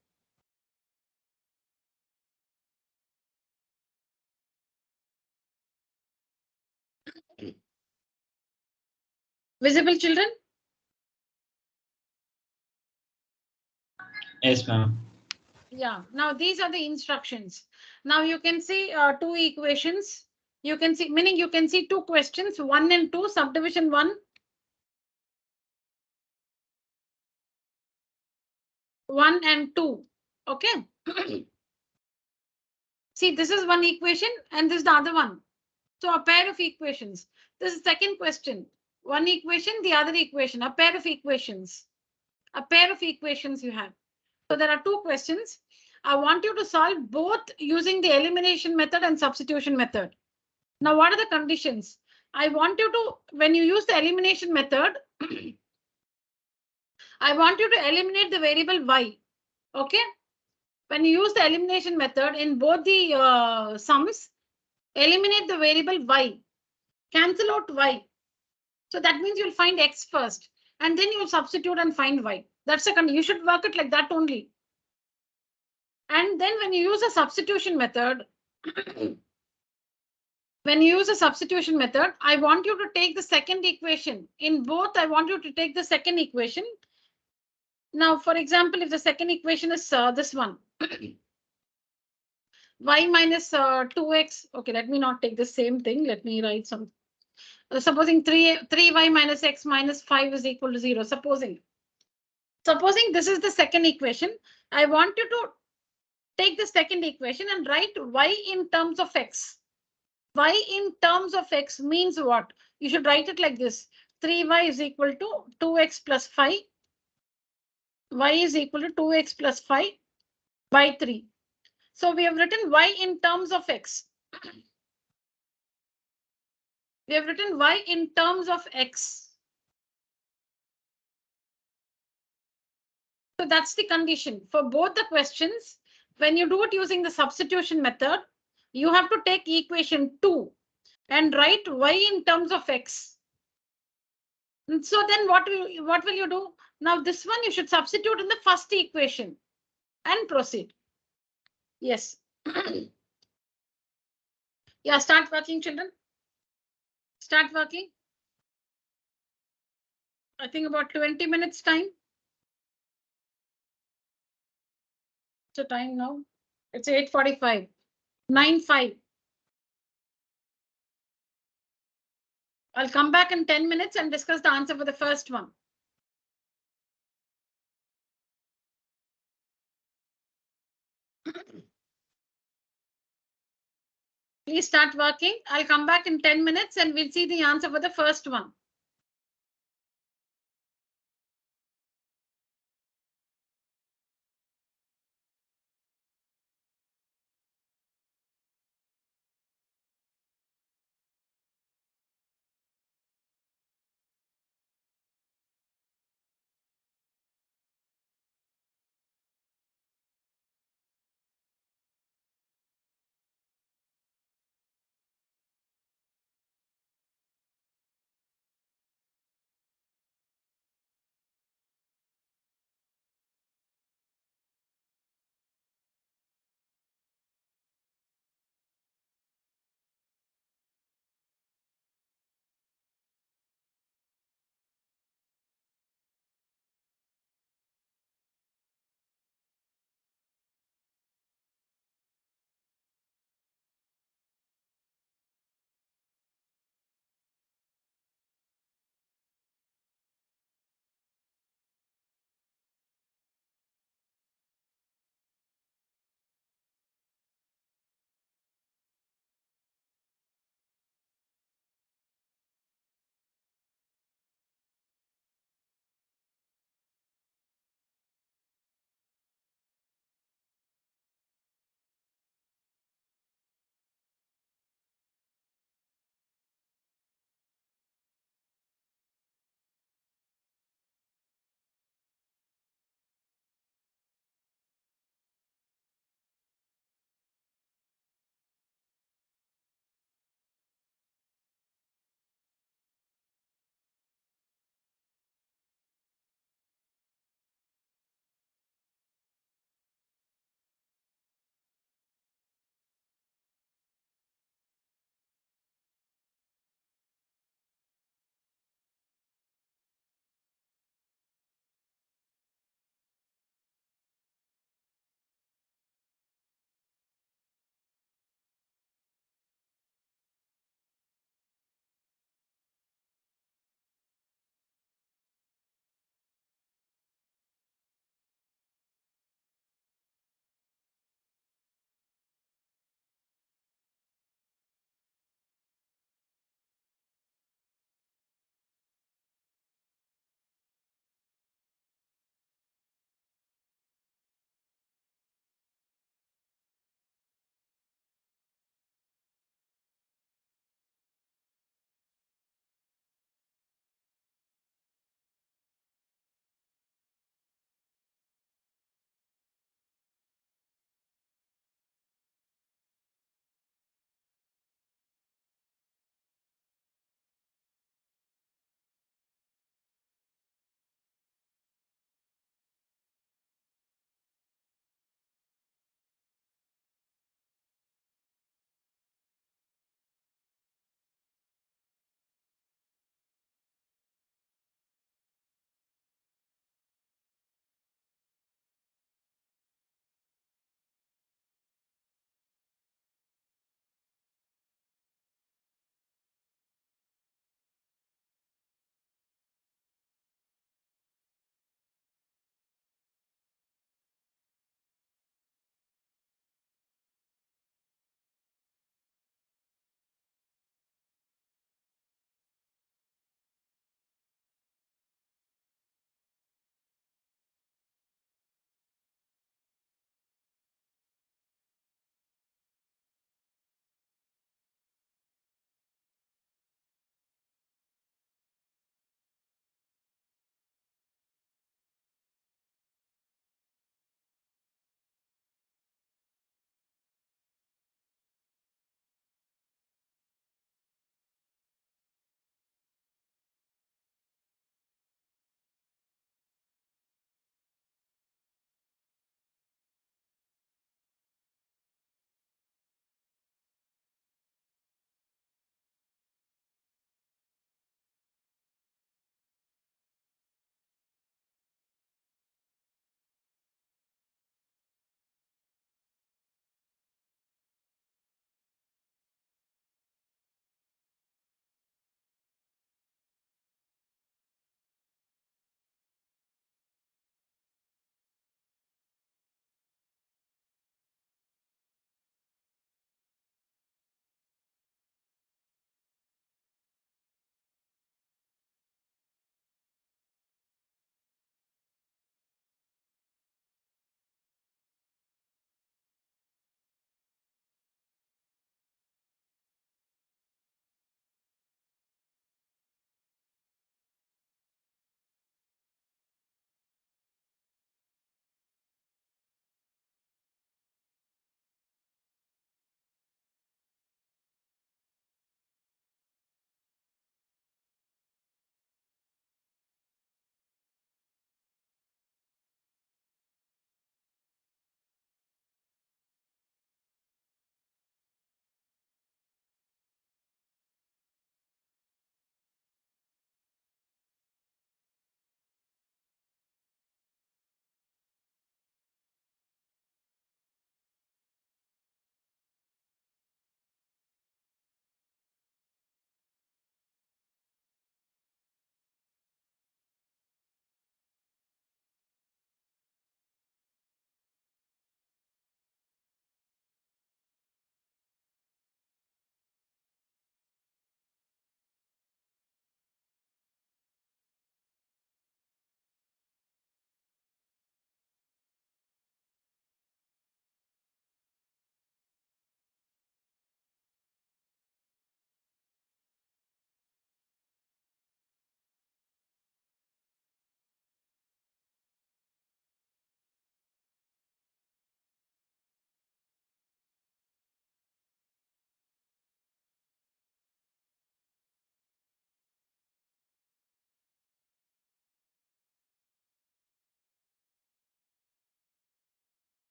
Visible, children? Yes, ma'am. Yeah, now these are the instructions. Now you can see two equations. You can see, meaning you can see two questions, 1 and 2, subdivision 1. 1 and 2. Okay. See, this is one equation and this is the other one. So a pair of equations. This is second question. One equation, the other equation, a pair of equations. A pair of equations you have. So there are two questions. I want you to solve both using the elimination method and substitution method. Now, what are the conditions? I want you to, when you use the elimination method, I want you to eliminate the variable y. Okay. When you use the elimination method in both the sums, eliminate the variable y. Cancel out y. So that means you'll find x first. And then you'll substitute and find y. That's a condition. You should work it like that only. And then when you use a substitution method, when you use a substitution method, I want you to take the second equation. In both, I want you to take the second equation. Now, for example, if the second equation is this one, y minus 2x. Okay, let me not take the same thing. Let me write some. Supposing 3y minus x minus 5 is equal to 0. Supposing this is the second equation, I want you to take the second equation and write y in terms of x. y in terms of x means what? You should write it like this. 3y is equal to 2x plus 5. Y is equal to 2x plus 5 by 3. So we have written y in terms of x. We have written y in terms of x. So that's the condition for both the questions. When you do it using the substitution method, you have to take equation 2 and write y in terms of x. And so then what will you do? Now this one you should substitute in the first equation and proceed. Yes. Yeah, start working, children. Start working. I think about 20 minutes time. What's the time now? It's 8:45. 9:05. I'll come back in 10 minutes and discuss the answer for the first one. Please start working. I'll come back in 10 minutes and we'll see the answer for the first one.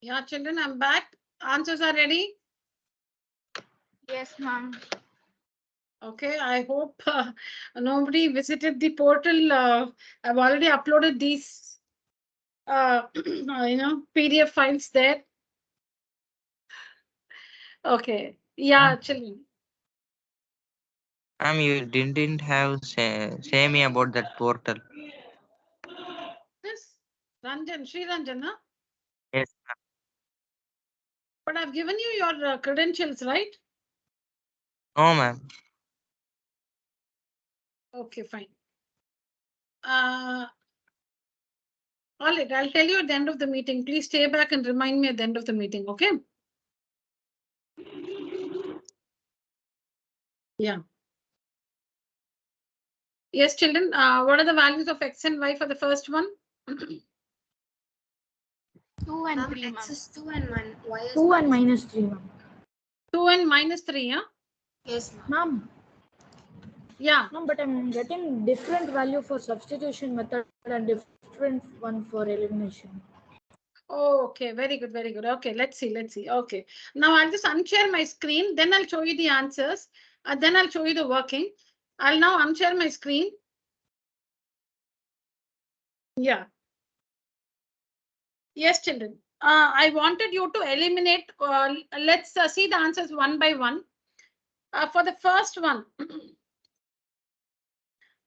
Yeah, children, I'm back. Answers are ready. Yes, ma'am. Okay, I hope nobody visited the portal. I've already uploaded these, PDF files there. Okay, yeah, children. You didn't have say me about that portal. This Ranjan, Sri Ranjan, huh? Yes. But I've given you your credentials, right? No, ma'am. Okay, fine. All right, I'll tell you at the end of the meeting. Please stay back and remind me at the end of the meeting, okay? Yeah. Yes, children, what are the values of x and y for the first one? 2 and 3, ma'am. X is 2 and y is 2 and minus 3, ma'am. 2 and minus 3, yeah? Yes, ma'am. Ma'am. Yeah. No, but I'm getting different value for substitution method and different one for elimination. Oh, okay, very good, very good. Okay, let's see. Okay, now I'll just unshare my screen, then I'll show you the answers, then I'll show you the working. I'll now unshare my screen. Yeah. Yes, children. I wanted you to eliminate, let's see the answers one by one. For the first one,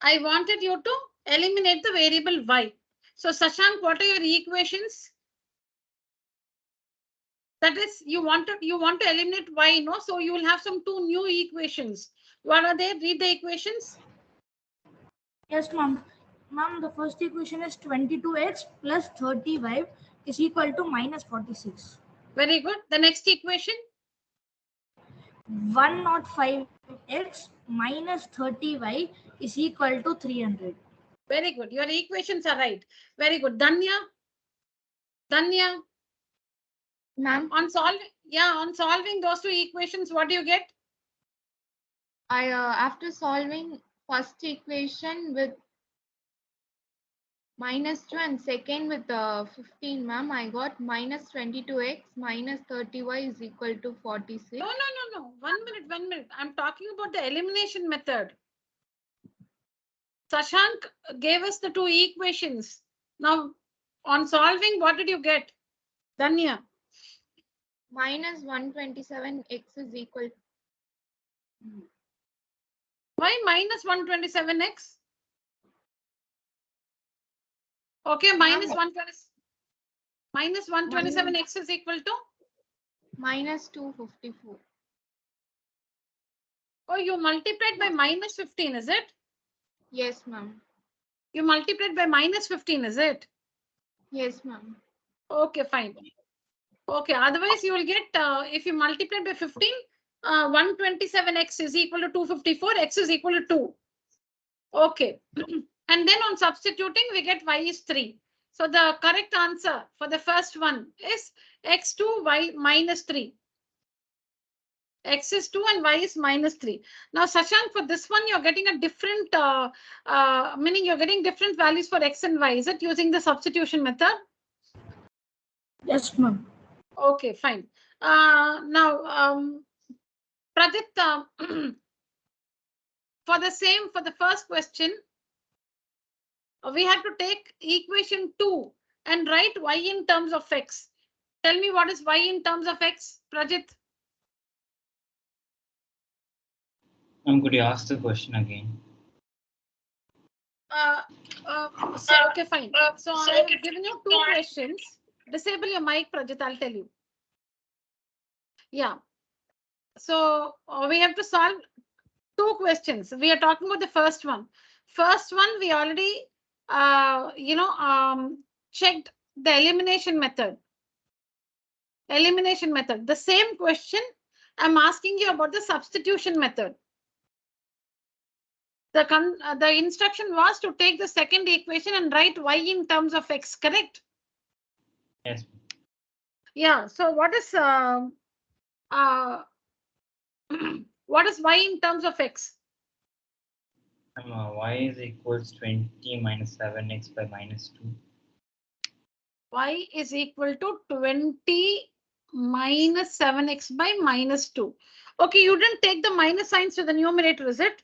I wanted you to eliminate the variable y. So, Sashank, what are your equations? That is, you want to eliminate y, no? So you will have some two new equations. What are they? Read the equations. Yes, ma'am. Ma'am, the first equation is 22x plus 30y is equal to minus 46. Very good. The next equation. 105x minus 30y is equal to 300. Very good. Your equations are right. Very good. Danya. Ma'am, On solving those two equations, what do you get? I after solving first equation with -2 and second with 15, ma'am, I got minus 22x minus 30y is equal to 46. No. 1 minute. I'm talking about the elimination method. Sashank gave us the two equations. Now, on solving, what did you get? Danya. Minus 127x is equal. Why minus 127x? Okay, minus 127x is equal to? Minus 254. Oh, you multiplied by minus 15, is it? Yes, ma'am. You multiplied by minus 15, is it? Yes, ma'am. Okay, fine. Okay, otherwise you will get, if you multiply by 15, 127x is equal to 254, x is equal to 2. Okay. And then on substituting, we get y is 3. So the correct answer for the first one is x2, y minus 3. X is 2 and y is minus 3. Now, Sashank, for this one, you're getting a different, meaning you're getting different values for x and y. Is it using the substitution method? Yes, ma'am. Okay, fine. Now, Prajit, for the first question, we have to take equation 2 and write y in terms of x. Tell me what is y in terms of x, Prajit? Could you ask the question again? Okay, fine. So I have given you two questions. Disable your mic, Prajit, I'll tell you. Yeah. So we have to solve two questions. We are talking about the first one. First one, we already, checked the elimination method. The same question, I'm asking you about the substitution method. The instruction was to take the second equation and write y in terms of x, correct? Yes. Yeah. So what is what is y in terms of x? Y is equals 20 minus 7x by minus 2. y is equal to 20 minus 7x by minus 2. Okay, you didn't take the minus signs to the numerator, is it?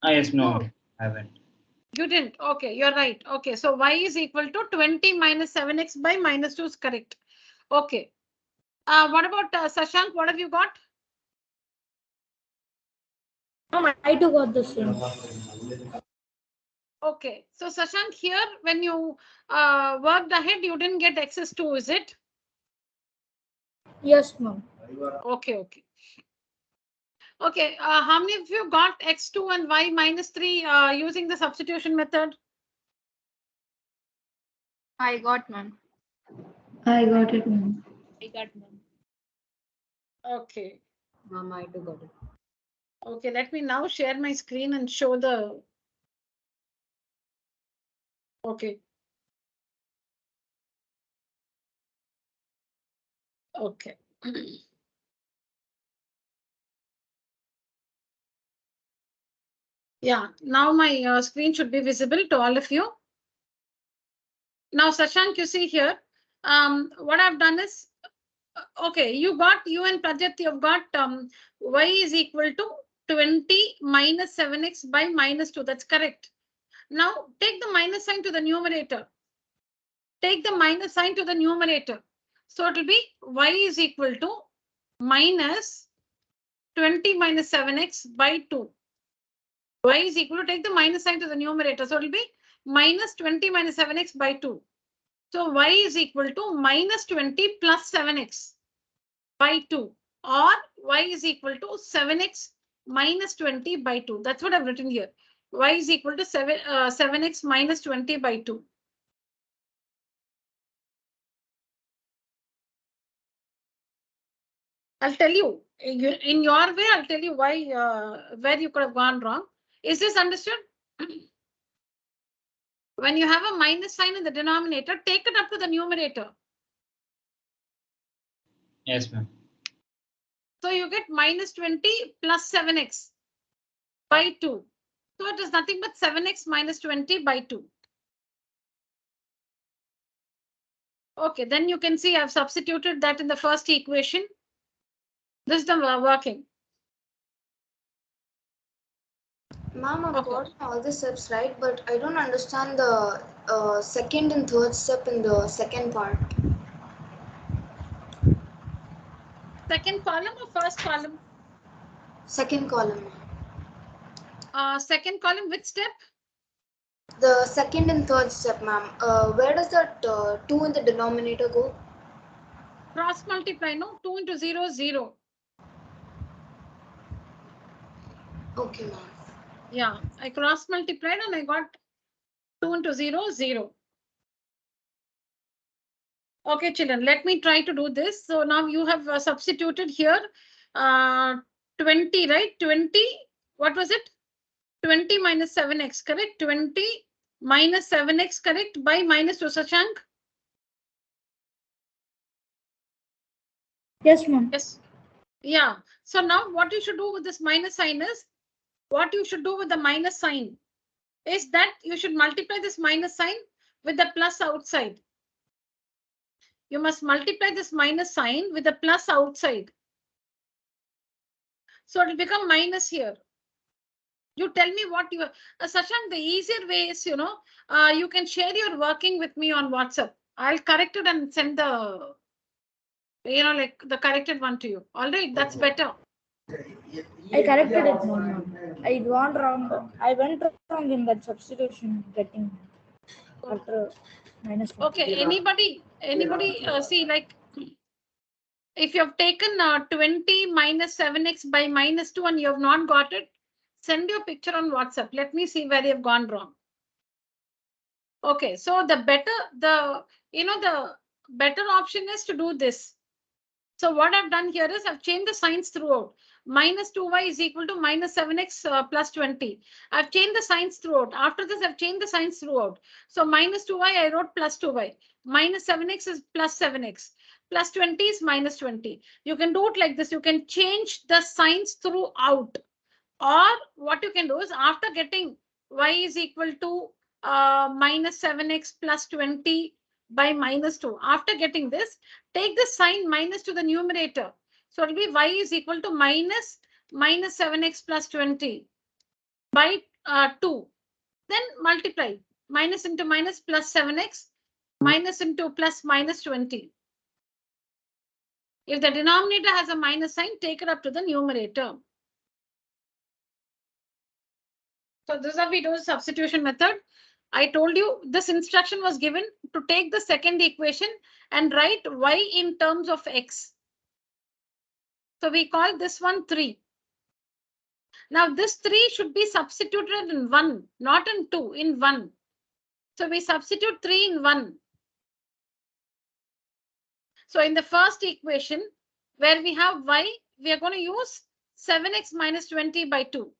Yes, no, No. I haven't. You didn't. Okay, you're right. Okay, so y is equal to 20 minus 7x by minus 2 is correct. Okay. What about Sashank? What have you got? Ma'am, I too got the same. Okay, so Sashank, here when you worked ahead, you didn't get x2, is it? Yes, ma'am. Okay, okay. Okay, how many of you got x2 and y minus 3 using the substitution method? I got, ma'am. I got it, ma'am. I got, ma'am. Okay. Ma'am, I too got it. Okay, let me now share my screen and show the. Okay. Okay. Yeah, now my screen should be visible to all of you. Now, Sashank, you see here, what I've done is, okay, you and Prajat, you've got y is equal to 20 minus 7x by minus 2. That's correct. Now, take the minus sign to the numerator. Take the minus sign to the numerator. So it will be y is equal to minus 20 minus 7x by 2. Y is equal to, take the minus sign to the numerator. So it will be minus 20 minus 7x by 2. So y is equal to minus 20 plus 7x by 2, or y is equal to 7x minus 20 by 2. That's what I've written here. Y is equal to 7x minus 20 by 2. I'll tell you, in your way, I'll tell you why, where you could have gone wrong. Is this understood? When you have a minus sign in the denominator, take it up to the numerator. Yes, ma'am. So you get minus 20 plus 7x by 2. So it is nothing but 7x minus 20 by 2. Okay, then you can see I've substituted that in the first equation. This is the working. Ma'am, I've Okay. got all the steps right, but I don't understand the second and third step in the second part. Second column or first column? Second column. Second column, which step? The second and third step, ma'am. Where does that 2 in the denominator go? Cross multiply, no? 2 into 0 is 0. Okay, ma'am. Yeah, I cross multiplied and I got 2 into 0, 0. Okay, children, let me try to do this. So now you have substituted here 20, right? 20, what was it? 20 minus 7x, correct? 20 minus 7x, correct? By minus 2, Sashank? Yes, ma'am. Yes. Yeah. So now what you should do with this minus sign is, what you should do with the minus sign is that you should multiply this minus sign with the plus outside. You must multiply this minus sign with the plus outside. So it will become minus here. You tell me what you, Sashank, the easier way is, you can share your working with me on WhatsApp. I'll correct it and send the, like the corrected one to you. All right, that's better. I corrected it, ma'am. I went wrong. I went wrong in that substitution getting after minus 1. Okay, anybody see, like, if you have taken 20 minus 7x by minus 2 and you have not got it, send your picture on WhatsApp. Let me see where you've gone wrong. Okay, so the better option is to do this. So what I've done here is I've changed the signs throughout. Minus 2y is equal to minus 7x plus 20. I've changed the signs throughout. After this, I've changed the signs throughout. So minus 2y, I wrote plus 2y. Minus 7x is plus 7x. Plus 20 is minus 20. You can do it like this. You can change the signs throughout. Or what you can do is, after getting y is equal to minus 7x plus 20 by minus 2. After getting this, take the sign minus to the numerator. So it will be y is equal to minus 7x plus 20 by 2. Then multiply minus into minus plus 7x minus into plus minus 20. If the denominator has a minus sign, take it up to the numerator. So this is how we do the substitution method. I told you this instruction was given to take the second equation and write y in terms of x. So we call this one 3. Now this 3 should be substituted in 1, not in 2, in 1. So we substitute 3 in 1. So in the first equation, where we have y, we are going to use 7x minus 20 by 2.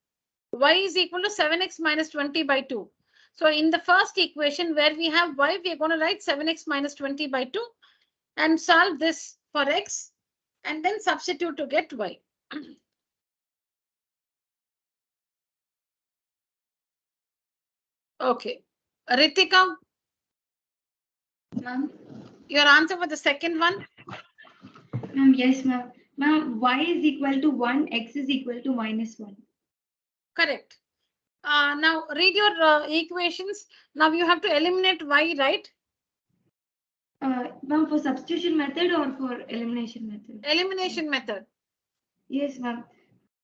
Y is equal to 7x minus 20 by 2. So in the first equation where we have y, we are going to write 7x minus 20 by 2 and solve this for x and then substitute to get y. Okay. Ritika, Ma'am. your answer for the second one? Ma'am, yes, ma'am. Ma'am, y is equal to 1, x is equal to minus 1. Correct. Now read your equations. Now you have to eliminate y, right? Ma'am, for substitution method or for elimination method? Elimination method. Yes, ma'am.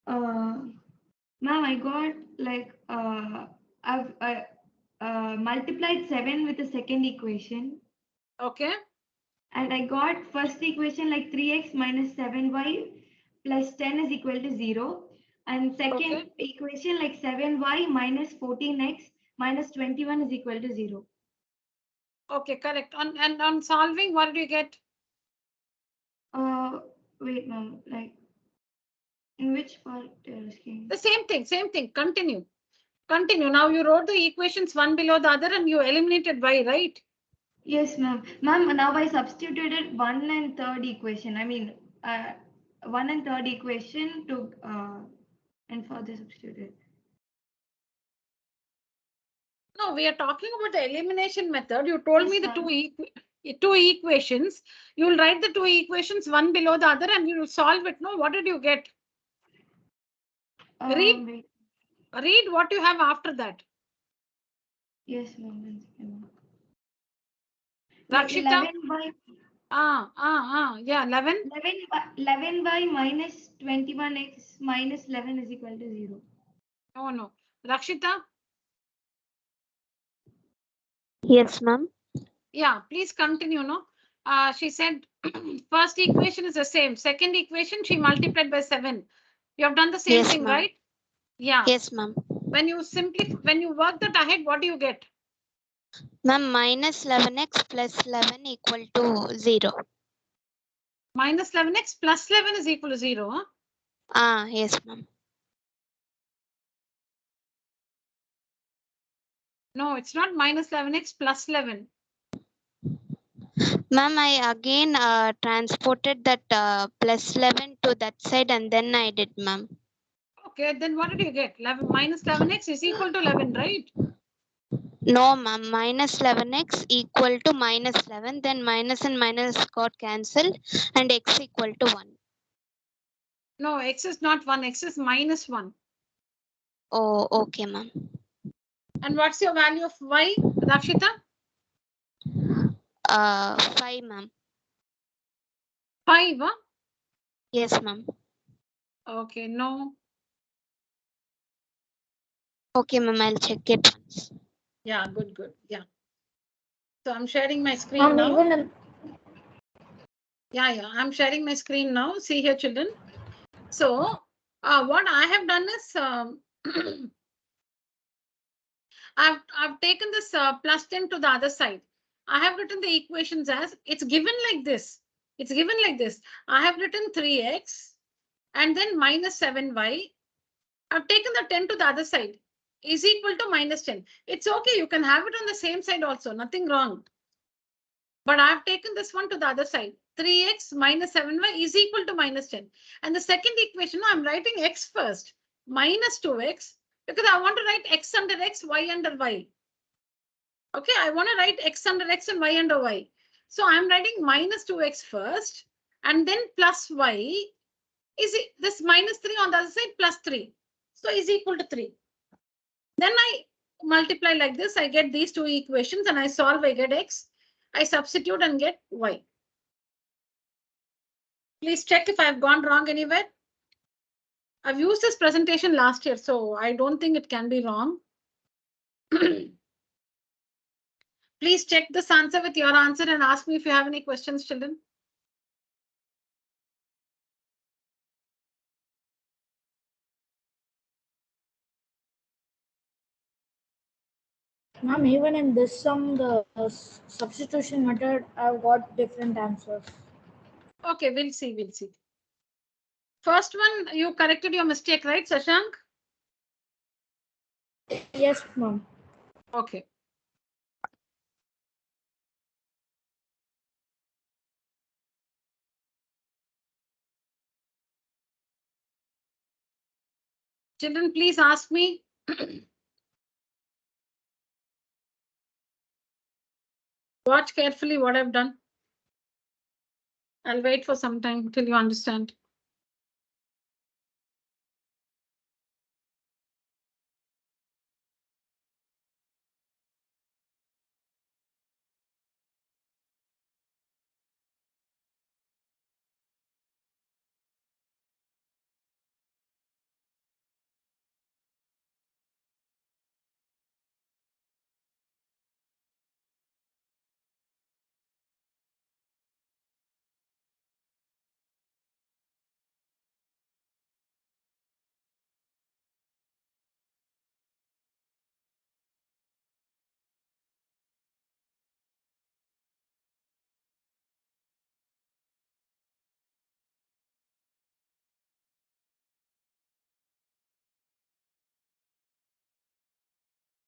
Ma'am, I got like I've multiplied 7 with the second equation. Okay. And I got first equation like 3x minus 7y plus 10 is equal to 0. And second equation like 7y minus 14x minus 21 is equal to 0. Okay, correct. On solving, what did you get? Wait, ma'am, like in which part you're asking? The same thing. Continue. Now you wrote the equations one below the other and you eliminated y, right? Yes, ma'am. Ma'am, now I substituted 1 and third equation. I mean, 1 and third equation to and further substituted. No, we are talking about the elimination method. You told Yes, me the ma'am. two equations. You will write the two equations one below the other and you will solve it. No, what did you get? Read what you have after that. Yes, ma'am. Rakshita? 11 by yeah, 11. 11 by minus 21x minus 11 is equal to 0. No. Rakshita? Yes, ma'am. Yeah, please continue, no? She said first equation is the same. Second equation, she multiplied by 7. You have done the same thing, right? Yeah. Yes, ma'am. When you work that ahead, what do you get? Ma'am, minus 11x plus 11 equal to 0. Minus 11x plus 11 is equal to 0, huh? Yes, ma'am. No, it's not minus 11x plus 11. Ma'am, I again transported that plus 11 to that side and then I did, ma'am. Okay, then what did you get? Minus 11x is equal to 11, right? No, ma'am. Minus 11x equal to minus 11. Then minus and minus got cancelled and x equal to 1. No, x is not 1. X is minus 1. Oh, okay, ma'am. And what's your value of y, Rakshita? 5, ma'am. 5, huh? Yes, ma'am. Okay, no. Okay, ma'am. I'll check it once. Yeah, good. Yeah. So I'm sharing my screen now. Yeah. I'm sharing my screen now. See here, children. So what I have done is I've taken this plus 10 to the other side. I have written the equations as it's given like this. I have written 3x and then minus 7y. I've taken the 10 to the other side is equal to minus 10. It's okay. You can have it on the same side also. Nothing wrong. But I've taken this one to the other side. 3x minus 7y is equal to minus 10. And the second equation, I'm writing x first. Minus 2x. Because I want to write x under x, y under y. Okay, I want to write x under x and y under y. So I'm writing minus 2x first and then plus y. Is it this minus 3 on the other side plus 3? So is equal to 3. Then I multiply like this. I get these two equations and I solve. I get x. I substitute and get y. Please check if I've gone wrong anywhere. I've used this presentation last year, so I don't think it can be wrong. Please check this answer with your answer and ask me if you have any questions, children. Ma'am, even in this sum, the substitution method, I've got different answers. Okay, we'll see. We'll see. First one, you corrected your mistake, right, Sashank? Yes, ma'am. Okay. Children, please ask me. Watch carefully what I've done. I'll wait for some time till you understand.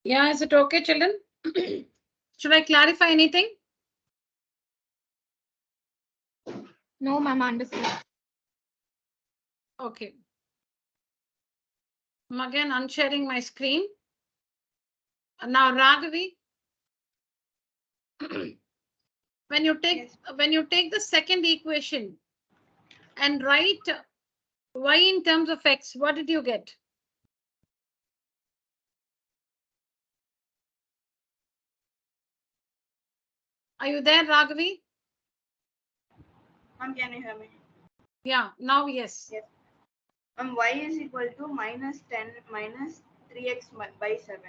Yeah, is it okay, children? Should I clarify anything? No, ma'am, understood. Okay. I'm again unsharing my screen. Now, Raghavi, when you take the second equation and write y in terms of x, what did you get? Are you there, Raghavi? Ma'am, can you hear me? Yeah, now yes. Yes. Y is equal to minus 10 minus 3x by 7.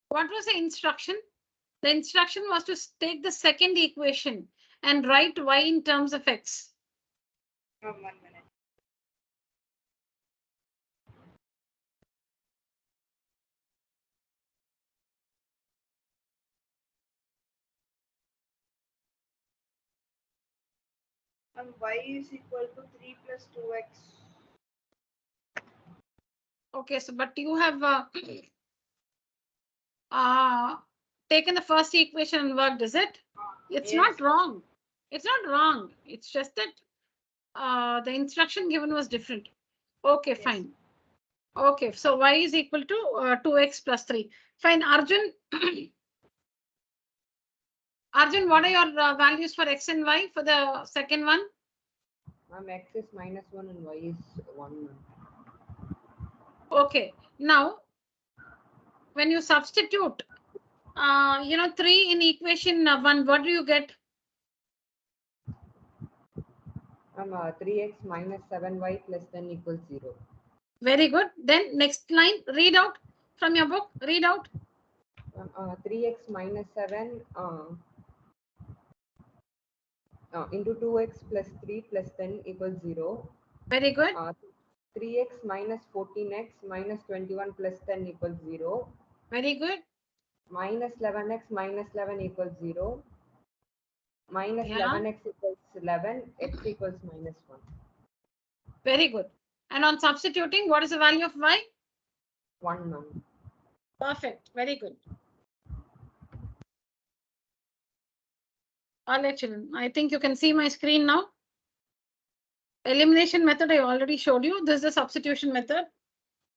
What was the instruction? The instruction was to take the second equation and write y in terms of x. 1 minute. Y is equal to 3 plus 2x. Okay, so but you have taken the first equation and worked, is it? It's not wrong. It's not wrong. It's just that the instruction given was different. Okay, fine. Okay, so y is equal to 2x plus 3. Fine, Arjun. Arjun, what are your values for x and y for the second one? X is minus 1 and y is 1. Okay, now when you substitute, 3 in equation 1, what do you get? 3x minus 7y plus 10 equals 0. Very good. Then next line, read out from your book. Read out. 3x minus 7 into 2x plus 3 plus 10 equals 0. Very good. 3x minus 14x minus 21 plus 10 equals 0. Very good. Minus 11x minus 11 equals 0. Minus 11x equals 11. X equals minus 1. Very good. And on substituting, what is the value of y? 1, ma'am. Perfect. Very good. All right, children. I think you can see my screen now. Elimination method I already showed you. This is the substitution method.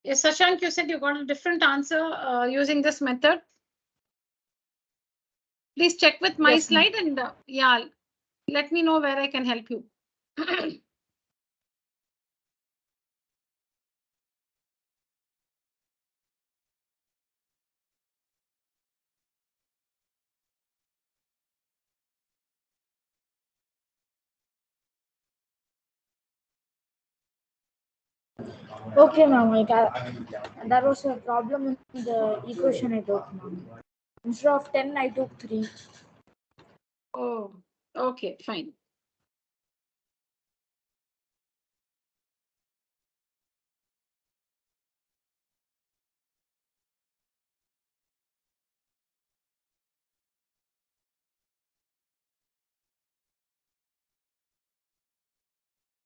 Yes, Shashank, you said you got a different answer using this method. Please check with my Yes, ma'am. slide and yeah, let me know where I can help you. Okay, ma'am. There was a problem in the equation I took, ma'am. Instead of 10, I took 3. Oh, okay, fine.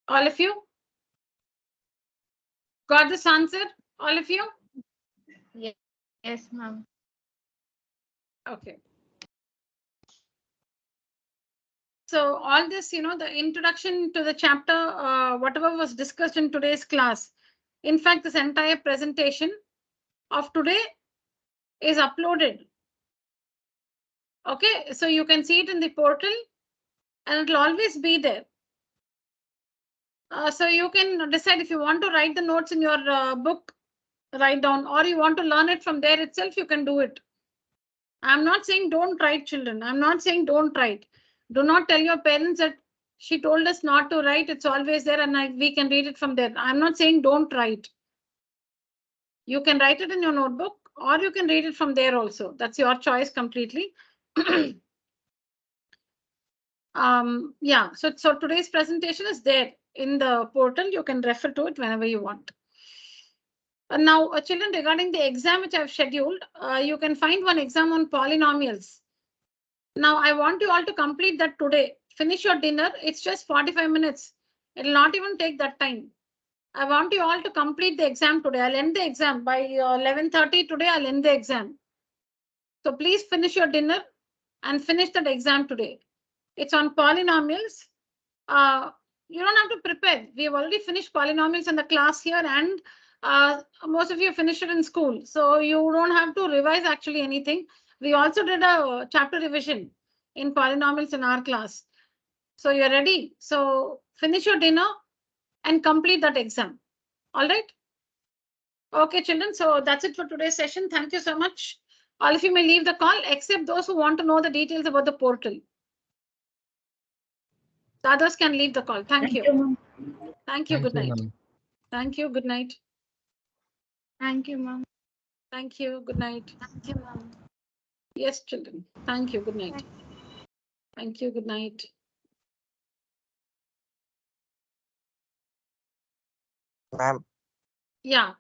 All of you got this answer? All of you? Yes, ma'am. Okay. So all this, the introduction to the chapter, whatever was discussed in today's class, in fact, this entire presentation of today is uploaded. Okay, so you can see it in the portal and it'll always be there. So you can decide if you want to write the notes in your book, write down, or you want to learn it from there itself, you can do it. I'm not saying don't write, children. I'm not saying don't write. Do not tell your parents that she told us not to write. It's always there and we can read it from there. I'm not saying don't write. You can write it in your notebook or you can read it from there also. That's your choice completely. Yeah, so today's presentation is there in the portal. You can refer to it whenever you want. Now, children, regarding the exam which I've scheduled, you can find one exam on polynomials. Now, I want you all to complete that today. Finish your dinner. It's just 45 minutes. It'll not even take that time. I want you all to complete the exam today. I'll end the exam by 11:30 today. I'll end the exam. So please finish your dinner and finish that exam today. It's on polynomials. You don't have to prepare. We have already finished polynomials in the class here and most of you finished it in school. So you don't have to revise actually anything. We also did a chapter revision in polynomials in our class. So you're ready. So finish your dinner and complete that exam. All right. Okay, children. So that's it for today's session. Thank you so much. All of you may leave the call except those who want to know the details about the portal. The others can leave the call. Thank you. Thank you. Good night. Thank you. Good night. Thank you, ma'am. Thank you. Good night. Thank you, ma'am. Yes, children. Thank you. Good night. Thank you. Good night. Ma'am. Yeah.